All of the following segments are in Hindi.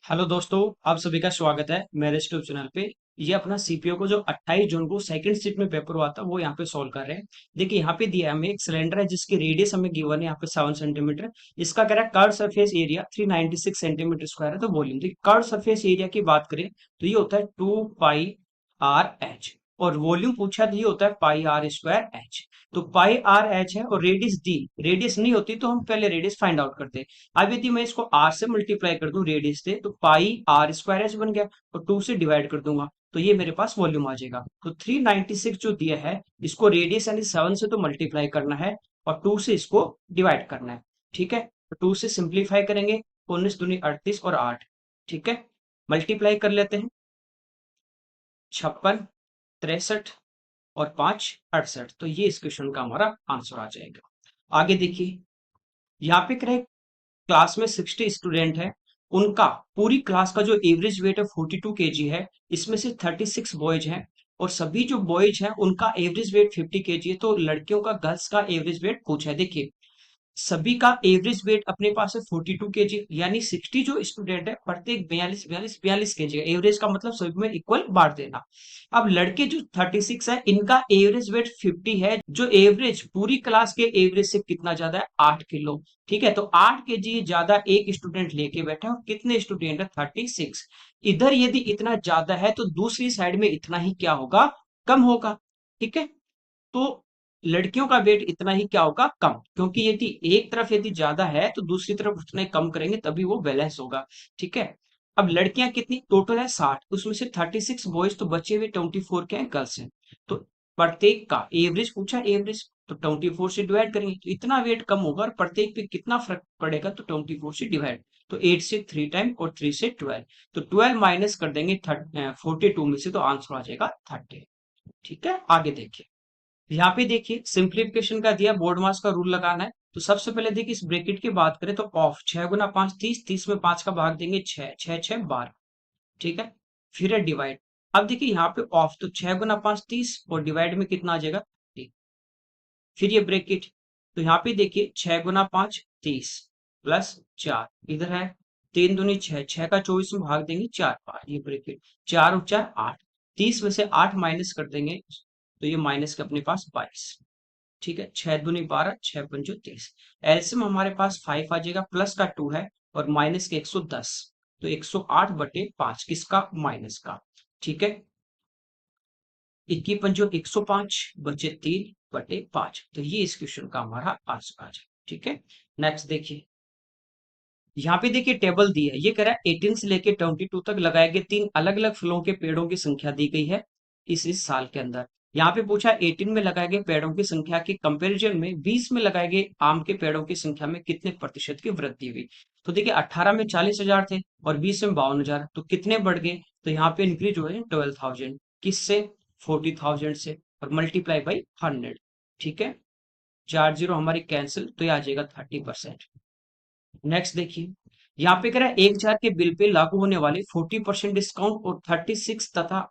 हेलो दोस्तों, आप सभी का स्वागत है मेरे यूट्यूब चैनल पे। ये अपना सीपीओ को जो 28 जून को सेकंड शिफ्ट में पेपर हुआ था वो यहाँ पे सॉल्व कर रहे हैं। देखिए यहाँ पे दिया है हमें एक सिलेंडर है जिसकी रेडियस हमें गिवन है यहाँ पे 7 सेंटीमीटर। इसका कह रहा है curve surface area 396 centimetre square है। तो वॉल्यूम, देखिए कर्व सरफेस एरिया की बात करें तो ये होता है 2 पाई आर एच, और वॉल्यूम पूछा तो ये होता है पाई आर स्क्वायर एच। तो पाई आर एच है और रेडियस डी, रेडियस नहीं होती तो हम पहले रेडियस फाइंड आउट करते हैं। अब यदि मैं इसको आर से मल्टीप्लाई कर दूं रेडियस से, तो पाई आर स्क्वायर एच बन गया, और 2 से डिवाइड कर दूंगा तो ये मेरे पास वॉल्यूम आ जाएगा। तो 396 जो दिया है इसको रेडियस यानी 7 से तो मल्टीप्लाई करना है और 2 से इसको डिवाइड करना है। ठीक है, तो 2 से सिंप्लीफाई करेंगे, 19 दूनी 38 और 8। ठीक है, मल्टीप्लाई कर लेते हैं, 56, 63 और 5 68। तो ये इस क्वेश्चन का हमारा आंसर आ जाएगा। आगे देखिए, यहाँ पे करें क्लास में 60 स्टूडेंट है, उनका पूरी क्लास का जो एवरेज वेट है 42 केजी है। इसमें से 36 बॉयज हैं और सभी जो बॉयज हैं उनका एवरेज वेट 50 केजी है। तो लड़कियों का, गर्ल्स का एवरेज वेट पूछा है। देखिए सभी का एवरेज वेट अपने पास है 42 केजी, यानी 60 जो स्टूडेंट है प्रत्येक 42 केजी का एवरेज, का मतलब सभी में इक्वल बांट देना। अब लड़के जो 36 है इनका एवरेज वेट 50 है, जो एवरेज पूरी क्लास के एवरेज से कितना ज्यादा है, 8 किलो। ठीक है, तो 8 केजी ज्यादा एक स्टूडेंट लेके बैठा है, और कितने स्टूडेंट है, 36। इधर यदि इतना ज्यादा है तो दूसरी साइड में इतना ही क्या होगा, कम होगा। ठीक है, तो लड़कियों का वेट इतना ही क्या होगा, कम, क्योंकि यदि एक तरफ यदि ज्यादा है तो दूसरी तरफ उतना ही कम करेंगे तभी वो बैलेंस होगा। ठीक है, अब लड़कियां कितनी टोटल है, 60, उसमें से 36 बॉयज, तो बचे हुए 24 क्या है, गर्ल्स हैं। तो प्रत्येक का एवरेज पूछा, एवरेज तो 24 से डिवाइड करेंगे तो इतना वेट कम होगा, और प्रत्येक पे कितना फर्क पड़ेगा, तो 24 से डिवाइड। तो 8 से 3 टाइम और 3 से 12, तो 12 माइनस कर देंगे 42 में से, तो आंसर आ जाएगा 30। ठीक है, आगे देखिए, यहाँ पे देखिए सिंप्लीफिकेशन का दिया, बोर्ड मास का रूल लगाना है। तो सबसे पहले देखिए इस ब्रैकेट की बात करें तो ऑफ 6 गुना 5 30, 30 में 5 का भाग देंगे 6, 6 6 12। ठीक है, फिर है डिवाइड। अब देखिए यहाँ पे ऑफ, तो 6 गुना 5 30 और डिवाइड में कितना आ जाएगा, 3। फिर ये ब्रैकेट, तो यहाँ पे देखिए 6 गुना 5 30 प्लस 4, इधर है 3 दूनी 6, 6 का 24 में भाग देंगे 4 5, ये ब्रैकेट 4 और 4 8, 30 में से 8 माइनस कर देंगे तो ये माइनस के अपने पास 22। ठीक है, 6 दूनी 12, 6 पंचो 30। एलसीएम हमारे पास 5 आ जाएगा, प्लस का 2 है और माइनस के 110, तो 108 बटे 5 किसका, माइनस का। ठीक है, 21 पंचो 105 बचे 3 बटे 5, तो ये इस क्वेश्चन का हमारा आंसर आ जाएगा। ठीक है, नेक्स्ट देखिए, यहाँ पे देखिए टेबल दी है, ये कह रहा है 18 से लेके 22 तक लगाए गए 3 अलग अलग फलों के पेड़ों की संख्या दी गई है इस साल के अंदर। यहाँ पे पूछा 18 में लगाए गए पेड़ों की संख्या के कंपैरिजन में 20 में लगाए गए आम के पेड़ों की संख्या में कितने प्रतिशत की वृद्धि हुई। तो देखिए 18 में 40,000 थे और 20 में 52,000, तो कितने बढ़ गए, तो यहाँ पे इंक्रीज हुए 12,000, किससे, 40,000 से, और मल्टीप्लाई बाई 100। ठीक है, 4 जीरो हमारी कैंसिल, तो ये आ जाएगा 30%। नेक्स्ट देखिए, यहाँ पे कह रहा है 1,000 के बिल पे लागू होने वाले 40% डिस्काउंट और 36 तथा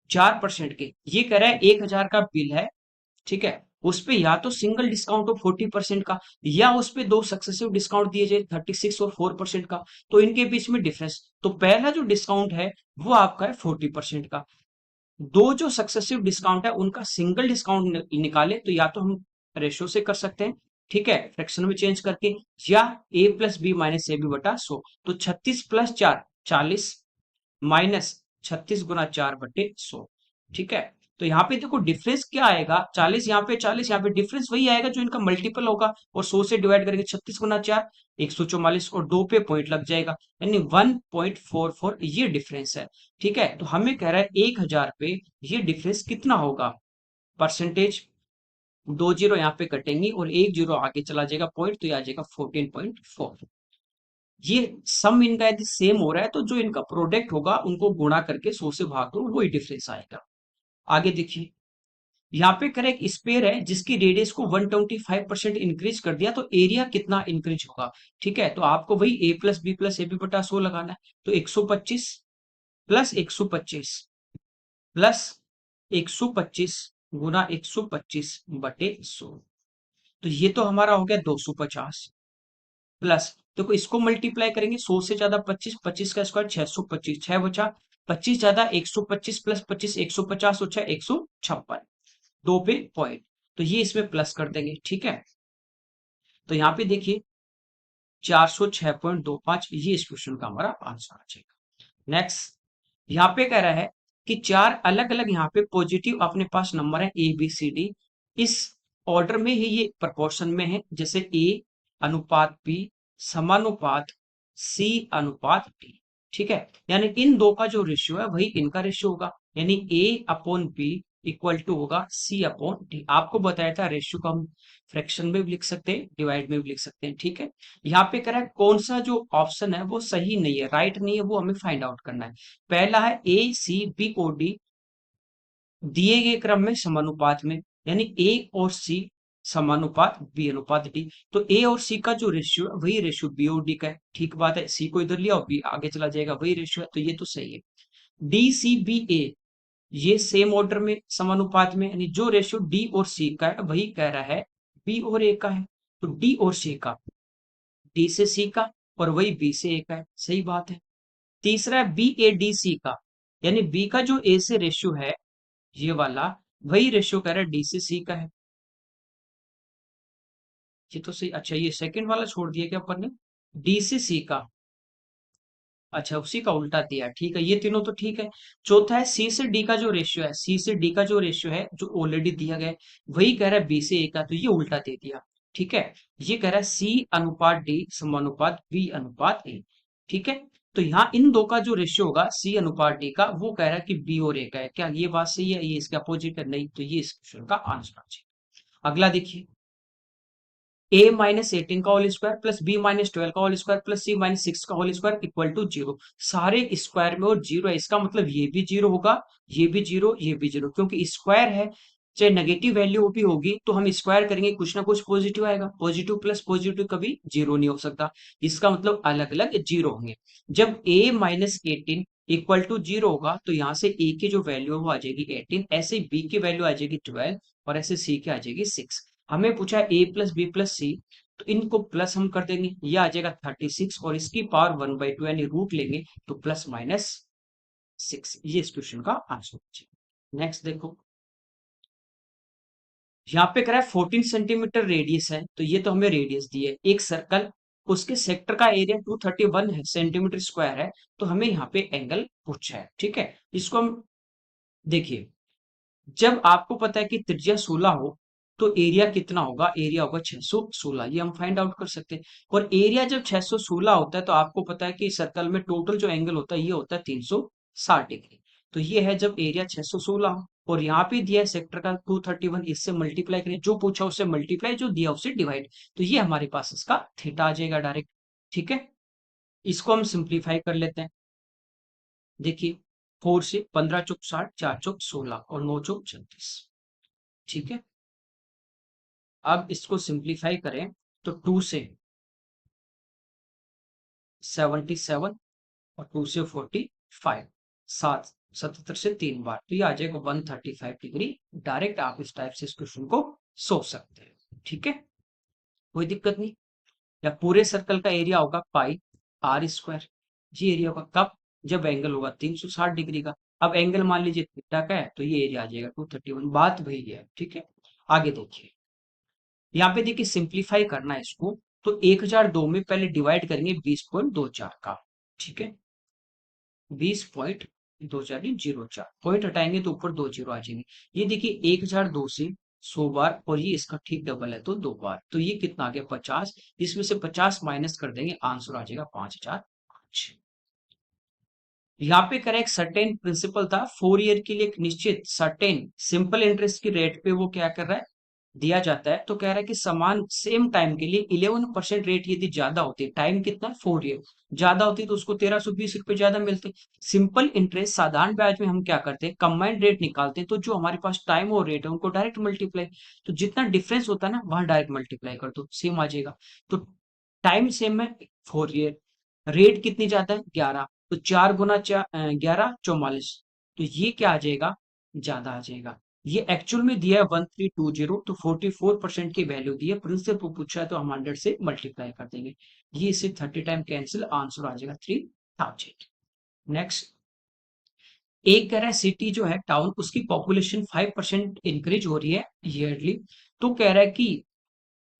4% के, ये कह रहा है 1,000 का बिल है। ठीक है, उस पे या तो सिंगल डिस्काउंट हो 40% का, या उस पे दो सक्सेसिव डिस्काउंट दिए जाए 36 और 4% का। तो इनके बीच में डिफरेंस, तो पहला जो डिस्काउंट है वो आपका है 40% का। दो जो सक्सेसिव डिस्काउंट है उनका सिंगल डिस्काउंट निकाले तो या तो हम रेशो से कर सकते हैं, ठीक है, फ्रैक्शन में चेंज करके, या A plus B minus A B बटा 100। तो 36 प्लस 4 40, माइनस 36 गुना 4 बटे 100। ठीक है, तो यहाँ पे देखो डिफरेंस क्या आएगा, 40 यहाँ पे, 40 यहाँ पे, डिफरेंस वही आएगा जो इनका मल्टीपल होगा, और 100 से डिवाइड करेंगे, 36 गुना 4 144, और 2 पे पॉइंट लग जाएगा, यानी 1.44 ये डिफरेंस है। ठीक है, तो हमें कह रहा है 1,000 पे ये डिफरेंस कितना होगा, परसेंटेज, 2 जीरो यहाँ पे कटेंगी और 1 जीरो आगे चला जाएगा पॉइंट, तो ये आ जाएगा 14.4। ये सम इनका यदि सेम हो रहा है तो जो इनका प्रोडक्ट होगा उनको गुणा करके 100 से भाग दो, वही डिफरेंस आएगा। आगे देखिए, यहाँ पे करें एक स्पेयर है जिसकी रेडियस को 125% इंक्रीज कर दिया, तो एरिया कितना इंक्रीज होगा। ठीक है, तो आपको वही A plus B plus A B बटा 100 लगाना है, तो 125 प्लस 125 प्लस 125 गुना 125 बटे 100, तो ये तो हमारा हो गया 250, प्लस देखो इसको मल्टीप्लाई करेंगे 100 से ज्यादा 25, 25 का स्क्वायर 625, 6 बचा 25 ज्यादा 125 प्लस 25 150 हो 156, दो पे पॉइंट, तो ये इसमें प्लस कर देंगे। ठीक है, तो यहाँ पे देखिए 406.25, ये इस क्वेश्चन का हमारा आंसर आ जाएगा। नेक्स्ट, यहाँ पे कह रहा है कि चार अलग अलग यहाँ पे पॉजिटिव अपने पास नंबर है ए बी सी डी, इस ऑर्डर में ही ये प्रोपोर्शन में है, जैसे ए अनुपात बी समानुपात सी अनुपात डी। ठीक है, यानी इन दो का जो रेशियो है वही इनका रेशियो होगा, यानी ए अपॉन बी इक्वल टू होगा सी अपॉन डी। आपको बताया था रेशियो को हम फ्रैक्शन में भी लिख सकते हैं, डिवाइड में भी लिख सकते हैं। ठीक है, यहाँ पे कह रहा है कौन सा जो ऑप्शन है वो सही नहीं है, राइट नहीं है, वो हमें फाइंड आउट करना है। पहला है ए सी बी ओ डी दिए गए क्रम में समानुपात में, यानी ए और सी समानुपात बी अनुपात डी। तो ए और सी का जो रेशियो है वही रेशियो बी और डी का है। ठीक बात है, सी को इधर लिया और बी आगे चला जाएगा, वही रेशियो है, तो ये तो सही है। डी सी बी ए ये सेम ऑर्डर में समानुपात में, यानी जो रेशियो डी और सी का है वही कह रहा है बी और ए का है। तो डी और सी का डी से सी का और वही बी से ए का है, सही बात है। तीसरा है बी ए डी सी का, यानी बी का जो ए से रेशियो है ये वाला, वही रेशियो कह रहा है डी से सी का है। ये तो सही। अच्छा, ये सेकंड वाला छोड़ दिया क्या अपन ने, डी से सी का, अच्छा उसी का उल्टा दिया, ठीक है, ये तीनों तो ठीक है। चौथा है सी से डी का जो रेशियो है, सी से डी का जो रेशियो है जो ऑलरेडी दिया गया है वही कह रहा है बी से ए का, तो ये उल्टा दे दिया। ठीक है, ये कह रहा है सी अनुपात डी समानुपात बी अनुपात ए। ठीक है, तो यहाँ इन दो का जो रेशियो होगा सी अनुपात डी का, वो कह रहा है कि बी और ए का है। क्या ये बात सही है, ये इसका अपोजिट है, नहीं, तो ये इस क्वेश्चन का आंसर आ जाएगा। अगला देखिए, ए माइनस 18 का whole square plus B minus 12 का whole square plus C minus 6 का होल स्क्वायर इक्वल टू 0। सारे स्क्वायर में और जीरो है, इसका मतलब ये भी जीरो होगा, ये भी जीरो, ये भी जीरो, क्योंकि स्क्वायर है चाहे नेगेटिव वैल्यू भी होगी तो हम स्क्वायर करेंगे कुछ ना कुछ पॉजिटिव आएगा, पॉजिटिव प्लस पॉजिटिव कभी जीरो नहीं हो सकता, इसका मतलब अलग अलग जीरो होंगे। जब a minus 18 equal to zero होगा तो यहाँ से a की जो वैल्यू है वो आ जाएगी 18, ऐसे b की वैल्यू आ जाएगी 12 और ऐसे c की आ जाएगी 6। हमें पूछा है a प्लस बी प्लस सी, तो इनको प्लस हम कर देंगे, ये आ जाएगा 36 और इसकी पावर 1/2 यानी रूट लेंगे तो प्लस माइनस 6, ये इस क्वेश्चन का आंसर है। नेक्स्ट देखो, यहाँ पे कह रहा है 14 सेंटीमीटर रेडियस है, तो ये तो हमें रेडियस दी है। एक सर्कल, उसके सेक्टर का एरिया 231 है सेंटीमीटर स्क्वायर है, तो हमें यहाँ पे एंगल पूछा है। ठीक है, इसको हम देखिए, जब आपको पता है कि त्रिज्या 16 हो तो एरिया कितना होगा, एरिया होगा 616, ये हम फाइंड आउट कर सकते हैं। और एरिया जब 616 होता है तो आपको पता है कि सर्कल में टोटल जो एंगल होता है ये होता है 360 डिग्री। तो ये है जब एरिया 616 हो, और यहाँ पे दिया है सेक्टर का 231, इससे मल्टीप्लाई करें, जो पूछा उससे मल्टीप्लाई, जो दिया उससे डिवाइड, तो ये हमारे पास इसका थीटा आ जाएगा डायरेक्ट। ठीक है, इसको हम सिंप्लीफाई कर लेते हैं। देखिए 4 से 15 चौक 60, 4 चौक 16 और 9 चौक 36। ठीक है, अब इसको सिंप्लीफाई करें तो 2 से 77 और 2 से 45, 77 से 3 बार, तो ये आ जाएगा 135 डिग्री। डायरेक्ट आप इस टाइप से इस क्वेश्चन को सोच सकते हैं। ठीक है, कोई दिक्कत नहीं। या पूरे सर्कल का एरिया होगा पाई आर स्क्वायर, ये एरिया होगा कब, जब एंगल होगा 360 डिग्री का। अब एंगल मान लीजिए थीटा का है तो ये एरिया आ जाएगा 231, बात वही है। ठीक है, आगे देखिए, यहाँ पे देखिए सिंप्लीफाई करना है इसको, तो 1002 में पहले डिवाइड करेंगे 20.24 का। ठीक है, 20.2404, पॉइंट हटाएंगे तो ऊपर 2 जीरो आ जाएंगे। ये देखिए 1002 से 100 बार, और ये इसका ठीक डबल है तो 2 बार, तो ये कितना आ गया 50, इसमें से 50 माइनस कर देंगे, आंसर आ जाएगा 5005। यहाँ पे करें एक सर्टेन प्रिंसिपल था 4 ईयर के लिए, एक निश्चित सर्टेन सिंपल इंटरेस्ट की रेट पे वो क्या कर रहा है, दिया जाता है। तो कह रहा है कि समान सेम टाइम के लिए 11% रेट यदि ज्यादा होती है, टाइम कितना 4 ईयर ज्यादा होती है, तो उसको 1320 रुपए ज्यादा मिलते। सिंपल इंटरेस्ट साधारण ब्याज में हम क्या करते हैं, कंबाइंड रेट निकालते हैं, तो जो हमारे पास टाइम और रेट है उनको डायरेक्ट मल्टीप्लाई, तो जितना डिफरेंस होता है ना वहां डायरेक्ट मल्टीप्लाई कर दो, सेम आ जाएगा। तो टाइम सेम है 4 ईयर, रेट कितनी ज्यादा है 11, तो 4 गुना 11 44, तो ये क्या आ जाएगा, ज्यादा आ जाएगा। ये एक्चुअल में दिया है 1320, तो 44% की वैल्यू दी है, प्रिंस से पूछा है तो हम 100 से मल्टीप्लाई कर देंगे। ये इसे 30 टाइम कैंसिल, आंसर आ जाएगा 3000। नेक्स्ट, एक कह रहा है सिटी जो है टाउन, उसकी पॉपुलेशन 5% इंक्रीज हो रही है ईयरली। तो कह रहा है कि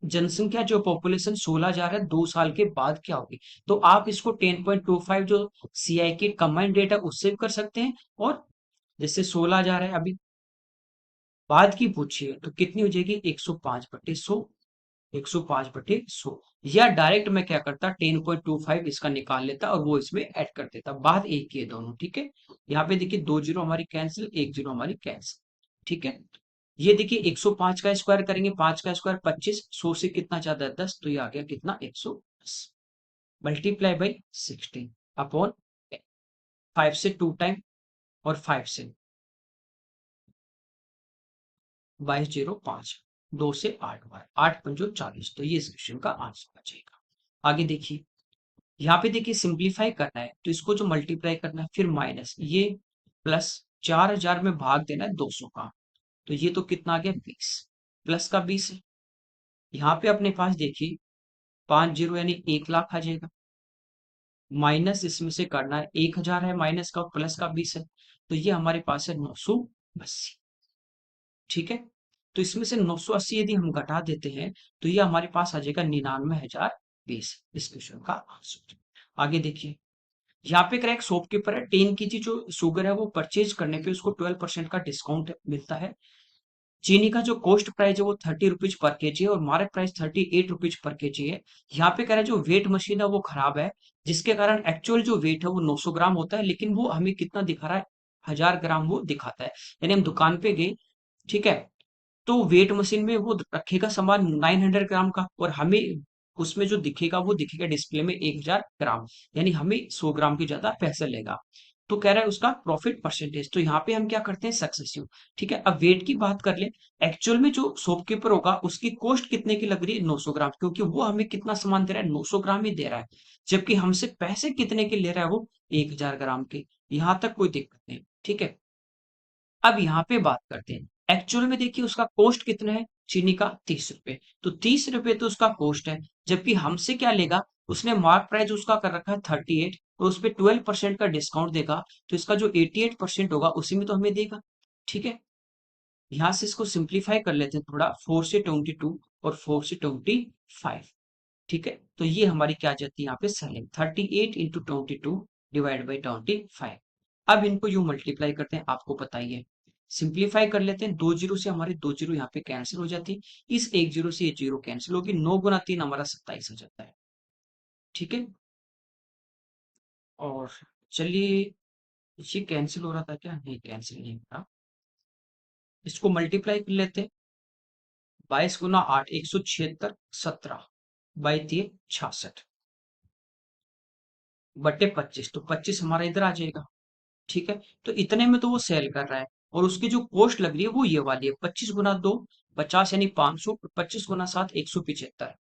जनसंख्या जो पॉपुलेशन 16,000 है 2 साल के बाद क्या होगी। तो आप इसको 10.25 जो सीआई की कंबाइंड रेट है उससे भी कर सकते हैं, और जैसे 16,000 है अभी, बाद की पूछिए तो कितनी हो जाएगी 105/100, 105/100। या डायरेक्ट मैं क्या करता 10.25 इसका निकाल लेता और वो इसमें ऐड कर देता, बाद एक ही है दोनों, ठीक है। यहाँ पे देखिए 2 जीरो हमारी कैंसिल, 1 जीरो हमारी कैंसिल, ठीक है। ये देखिए 105 का स्क्वायर करेंगे, 5 का स्क्वायर 25, 100 से कितना ज्यादा है 10, तो ये आ गया कितना 110, मल्टीप्लाई बाई 16 अपॉन 5 से 2 टाइम और 5 से 2205, 2 से 8 बार, 8 पंजो 40, तो ये इस क्वेश्चन का आंसर आ जाएगा। आगे देखिए, यहाँ पे देखिए सिंप्लीफाई करना है तो इसको जो मल्टीप्लाई करना है, फिर माइनस ये प्लस 4000 में भाग देना है 200 का, तो ये तो कितना आ गया 20, प्लस का 20 है। यहाँ पे अपने पास देखिए 5 जीरो यानी 1 लाख आ जाएगा, माइनस इसमें से करना है 1000 है माइनस का, प्लस का 20 है, तो ये हमारे पास है 980, ठीक है। तो इसमें से 980 यदि हम घटा देते हैं तो ये हमारे पास आ जाएगा 99,020, इस क्वेश्चन का आंसर। आगे देखिए, यहाँ पे करेक्ट शॉपकीपर है, 10 kg जो शुगर है वो परचेज करने पे उसको 12% का डिस्काउंट मिलता है। चीनी का जो कॉस्ट प्राइस है वो 30 रुपीज पर केजी है और market price 38 rupees per KG है। यहाँ पे कह रहा है जो वेट मशीन है वो खराब है, जिसके कारण एक्चुअल जो वेट है वो 900 ग्राम होता है, लेकिन वो हमें कितना दिखा रहा है, 1000 ग्राम वो दिखाता है। यानी हम दुकान पे गए, ठीक है, तो वेट मशीन में वो रखेगा सामान 900 ग्राम का, और हमें उसमें जो दिखेगा वो दिखेगा डिस्प्ले में 1000 ग्राम, यानी हमें 100 ग्राम की ज्यादा पैसे लेगा। तो कह रहा है उसका प्रॉफिट परसेंटेज, तो यहाँ पे हम क्या करते हैं सक्सेसिव, ठीक है। अब वेट की बात कर ले, एक्चुअल में जो शॉपकीपर होगा उसकी कॉस्ट कितने की लग रही है 900 ग्राम, क्योंकि वो हमें कितना सामान दे रहा है 900 ग्राम ही दे रहा है, जबकि हमसे पैसे कितने के ले रहा है वो 1000 ग्राम के। यहाँ तक कोई दिक्कत नहीं, ठीक है। अब यहाँ पे बात करते हैं, एक्चुअल में देखिए उसका कॉस्ट कितना है चीनी का 30 रुपए, तो 30 रुपए तो उसका कॉस्ट है, जबकि हमसे क्या लेगा, उसने मार्क प्राइस उसका कर रखा है 38, तो उस पर 12% का डिस्काउंट देगा, तो इसका जो 88% होगा उसी में तो हमें देगा, ठीक है। यहाँ से इसको सिंप्लीफाई कर लेते हैं थोड़ा, 4 से 22 और 4 से 25, ठीक है। तो ये हमारी क्या आ जाती है यहाँ पे सेलिंग, 38 × 22 डिवाइड बाई 25। अब इनको यूं मल्टीप्लाई करते हैं, आपको पता ही है। सिंप्लीफाई कर लेते हैं, 2 जीरो से हमारे 2 जीरो यहाँ पे कैंसिल हो जाती है, इस 1 जीरो से ये जीरो कैंसिल होगी, 9 गुना 3 हमारा 27 हो जाता है, ठीक है। और चलिए, ये कैंसिल हो रहा था क्या, नहीं कैंसिल नहीं हो रहा, इसको मल्टीप्लाई कर लेते हैं, 22 × 8 176, 17 बाई 3 66 बटे 25, तो 25 हमारा इधर आ जाएगा, ठीक है। तो इतने में तो वो सेल कर रहा है, और उसकी जो कॉस्ट लग रही है वो ये वाली है, 25 × 2 50 यानी 500, 25 × 7 175,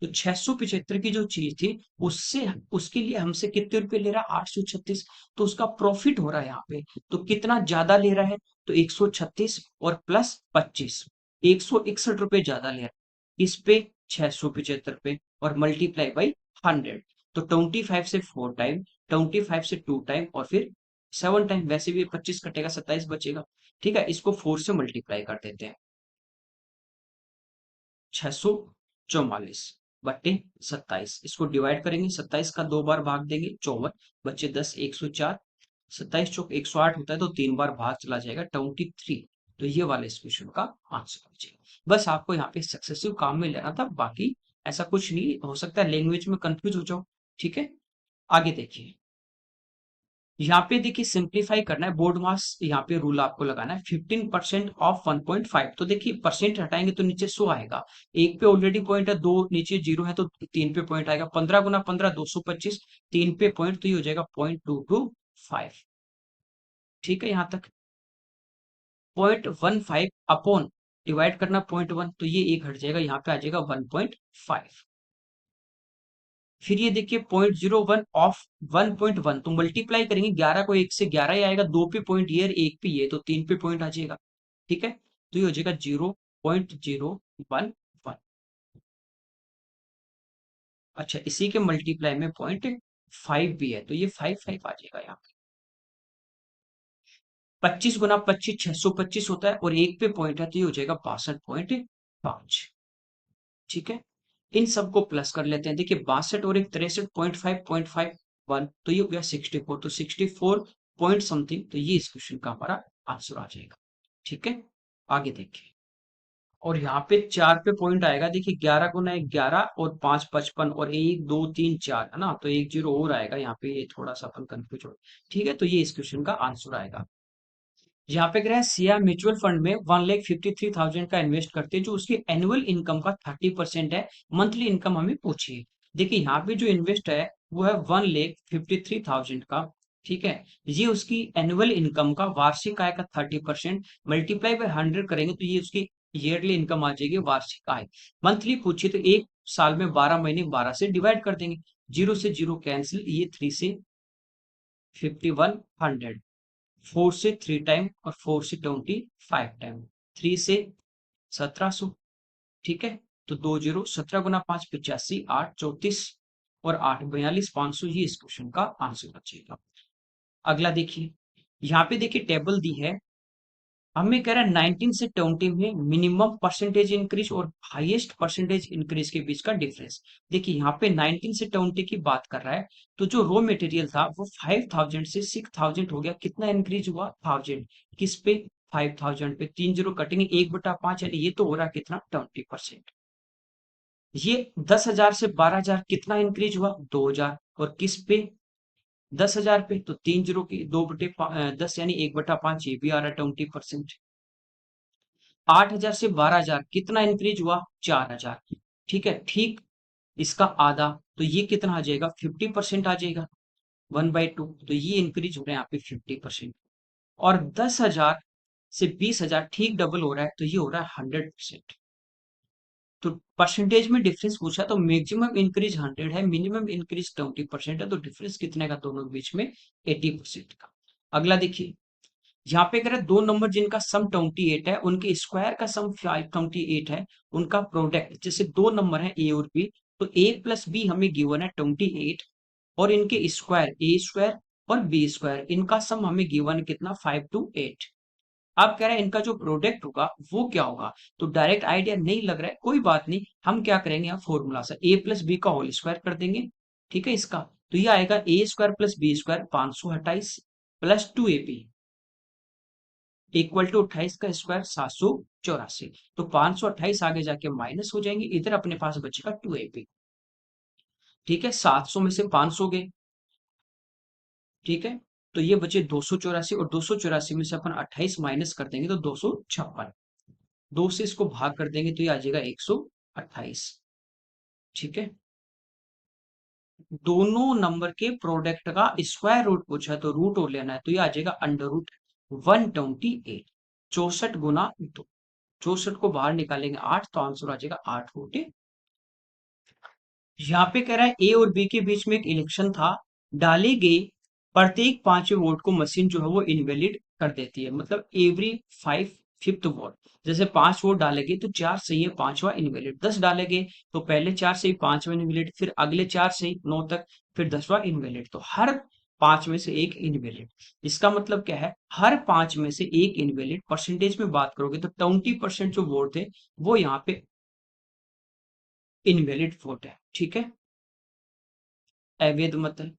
तो 675 की जो चीज थी उससे उसके लिए हमसे कितने रुपए ले रहा है 836, तो उसका प्रॉफिट हो रहा है यहाँ पे, तो कितना ज्यादा ले रहा है, तो 136 और प्लस 25, 161 रुपए ज्यादा ले रहा है इस पे, 675 पे, और मल्टीप्लाई बाई 100, तो 25 से 4 टाइम, 25 से 2 टाइम, और फिर 7 टाइम, वैसे भी 25 कटेगा 27 बचेगा, ठीक है। इसको 4 से मल्टीप्लाई कर देते हैं, 644 बट्टे 27, इसको डिवाइड करेंगे, 27 का 2 बार भाग देंगे 54, बच्चे 10, 104, 27 चौक 108 होता है, तो 3 बार भाग चला जाएगा 23, तो ये वाले इस क्वेश्चन का आंसर बचेगा। बस आपको यहाँ पे सक्सेसिव काम में लेना था, बाकी ऐसा कुछ नहीं, हो सकता है लैंग्वेज में कंफ्यूज हो जाओ, ठीक है। आगे देखिए, यहाँ पे देखिए सिंप्लीफाई करना है, बोर्ड मास यहाँ पे रूल आपको लगाना है, 15% ऑफ 1.5, तो देखिए परसेंट हटाएंगे तो नीचे 100 आएगा, एक पे ऑलरेडी पॉइंट है, दो नीचे जीरो है, तो 3 पे पॉइंट आएगा, 15 × 15 225, 3 पे पॉइंट, तो ये हो जाएगा 0.225, ठीक है। यहाँ तक 0.15 अपॉन डिवाइड करना 0.1, तो ये एक हट जाएगा, यहाँ पे आ जाएगा 1.5, फिर ये देखिए 0.01 ऑफ 1.1, तो मल्टीप्लाई करेंगे 11 को 1 से 11 ही आएगा, 2 पे पॉइंट ये, एक पे ये, तो 3 पे पॉइंट आ जाएगा, ठीक है, तो ये हो जाएगा 0.011। अच्छा, इसी के मल्टीप्लाई में 0.5 भी है, तो ये 5 आ जाएगा यहाँ पे। 25 गुना 25 625 होता है, और एक पे पॉइंट है, तो ये हो जाएगा 62.5। ठीक है, इन सबको प्लस कर लेते हैं। देखिए 62 और एक 63.5 तो ये हो गया 64, तो 64 पॉइंट समथिंग, तो ये इस क्वेश्चन का हमारा आंसर आ जाएगा। ठीक है, आगे देखिए, और यहाँ पे 4 पे पॉइंट आएगा। देखिए 11 गुना 1 11 और 5 55 और 1 2 3 4 है ना, तो एक जीरो और आएगा यहाँ पे, ये थोड़ा सा अपन कंफ्यूज हो। ठीक है, तो ये इस क्वेश्चन का आंसर आएगा। यहाँ पे कह रहा है सिया म्यूचुअल फंड में 1,53,000 का इन्वेस्ट करते हैं, जो उसकी एनुअल इनकम का 30% है। मंथली इनकम हमें पूछिए। देखिए यहाँ पे जो इन्वेस्ट है वो है 1,53,000 का। ठीक है, ये उसकी एनुअल इनकम का वार्षिक आय का 30%, मल्टीप्लाई बाय 100 करेंगे तो ये उसकी ईयरली इनकम आ जाएगी, वार्षिक आय। मंथली पूछिए तो एक साल में 12 महीने 12 से डिवाइड कर देंगे, जीरो से जीरो कैंसिल, ये 3 से 5100, 4 से 3 टाइम और 4 से 25 टाइम, 3 से 1700। ठीक है, तो 2 जीरो, 17 गुना 5 85, 8 34 और 8 42 500, ये इस क्वेश्चन का आंसर बचेगा। अगला देखिए, यहाँ पे देखिए टेबल दी है, हमें कह रहा है 19 से 20 में मिनिमम परसेंटेज इंक्रीज और हाईएस्ट परसेंटेज इंक्रीज के बीच का डिफरेंस। देखिए यहाँ पे 19 से 20 की बात कर रहा है, तो जो रॉ मटेरियल था वो 5000 से 6000 हो गया, कितना इंक्रीज हुआ 1000, किस पे 5000 पे, 3 जीरो कटेंगे 1/5, यानी ये तो हो रहा है कितना 20%। ये 10,000 से 12,000 कितना इंक्रीज हुआ 2000, और किस पे 10,000 पे, तो 3 जीरो की 2/10 यानी 1/5, ये भी आ रहा है 20%। 8,000 से 12,000 कितना इंक्रीज हुआ 4,000। ठीक है, ठीक इसका आधा, तो ये कितना आ जाएगा 50% आ जाएगा, 1/2, तो ये इंक्रीज हो रहा है यहाँ पे 50%। और 10,000 से 20,000 ठीक डबल हो रहा है, तो ये हो रहा है 100%। तो परसेंटेज में डिफरेंस पूछा, तो मैक्सिमम इंक्रीज 100 है, मिनिमम इंक्रीज 20% है, तो डिफरेंस कितने का दोनों के बीच में 80% का। अगला देखिए, यहाँ पे कह रहे दो नंबर जिनका सम 28 है, उनके स्क्वायर का सम 28 है, उनका प्रोडक्ट, जैसे दो नंबर है ए और बी, तो ए प्लस बी हमें गिवन है 28, और इनके स्क्वायर ए स्क्वायर और बी स्क्वायर, इनका सम हमें गिवन है कितना 5 to 8। अब कह रहे हैं इनका जो प्रोडक्ट होगा वो क्या होगा, तो डायरेक्ट आइडिया नहीं लग रहा है, कोई बात नहीं, हम क्या करेंगे यहाँ फॉर्मूला से ए प्लस बी का होल स्क्वायर कर देंगे। ठीक है, इसका तो ये आएगा A square plus B square 528 plus 2ab equal to 28 का स्क्वायर 784, तो 528 आगे जाके माइनस हो जाएंगे, इधर अपने पास बचेगा 2ab। ठीक है, 700 में से 500 गए। ठीक है, तो ये बचे 284, और 284 में से अपन 28 माइनस कर देंगे तो 256, 2 से इसको भाग कर देंगे तो ये आ जाएगा 128। ठीक है, दोनों नंबर के प्रोडक्ट का स्क्वायर रूट पूछा है, तो रूट और लेना है, तो ये आ जाएगा √128, 64 गुना 2, 64 को बाहर निकालेंगे 8, तो आंसर आ जाएगा 8 यहाँ पे कह रहा है ए और बी के बीच में एक इलेक्शन था, डाले गए प्रत्येक 5वें वोट को मशीन जो है वो इनवैलिड कर देती है, मतलब एवरी 5/5 वोट। जैसे 5 वोट डाले गए तो 4 सही है, 5वां इनवैलिड। 10 डाले गए तो पहले 4 सही, 5वां इनवैलिड, फिर अगले 4 सही 9 तक, फिर 10वां इनवैलिड, तो हर 5 में से एक इनवैलिड। इसका मतलब क्या है, हर 5 में से एक इनवैलिड। परसेंटेज में बात करोगे तो 20% जो वोट थे वो यहाँ पे इनवैलिड वोट है। ठीक है, अवैध मतलब,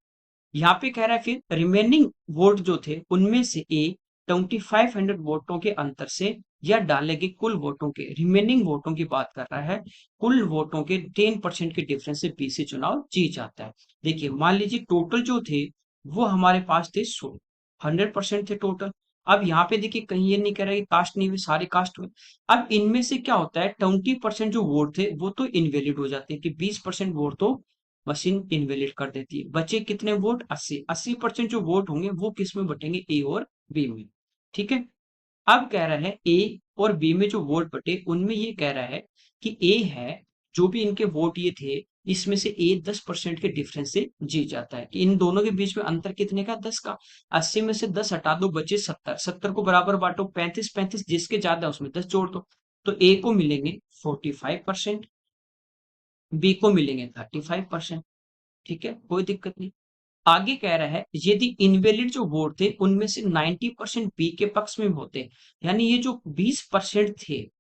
यहाँ पे कह रहा है फिर रिमेनिंग वोट जो थे उनमें से ए 2500 वोटों के अंतर से या डाले गए कुल वोटों के, रिमेनिंग वोटों की बात कर रहा है, कुल वोटों के 10% के डिफरेंस से बी से चुनाव जीत जाता है। देखिए मान लीजिए टोटल जो थे वो हमारे पास थे 100% थे टोटल। अब यहाँ पे देखिए कहीं ये नहीं कह रहा कि कास्ट नहीं हुए, सारे कास्ट हुए। अब इनमें से क्या होता है 20% जो वोट थे वो तो इनवैलिड हो जाते हैं, कि 20% वोट तो मशीन इनवैलिड कर देती है। बचे कितने वोट 80% जो वोट होंगे वो किस में बटेंगे ए और बी में। ठीक है, अब कह रहा है ए और बी में जो वोट बटे उनमें ये कह रहा है कि ए है, जो भी इनके वोट ये थे इसमें से ए 10% के डिफरेंस से जीत जाता है। कि इन दोनों के बीच में अंतर कितने का? 10 का। 80 में से 10 हटा दो, बचे 70। 70 को बराबर बांटो, 35 35, जिसके ज्यादा उसमें 10 जोड़ दो। तो ए को मिलेंगे 45%, बी को मिलेंगे 35%। ठीक है, कोई दिक्कत नहीं। आगे कह रहा है यदि इनवैलिड जो वोट थे उनमें से 90% बी के पक्ष में होते, यानी ये जो 20% थे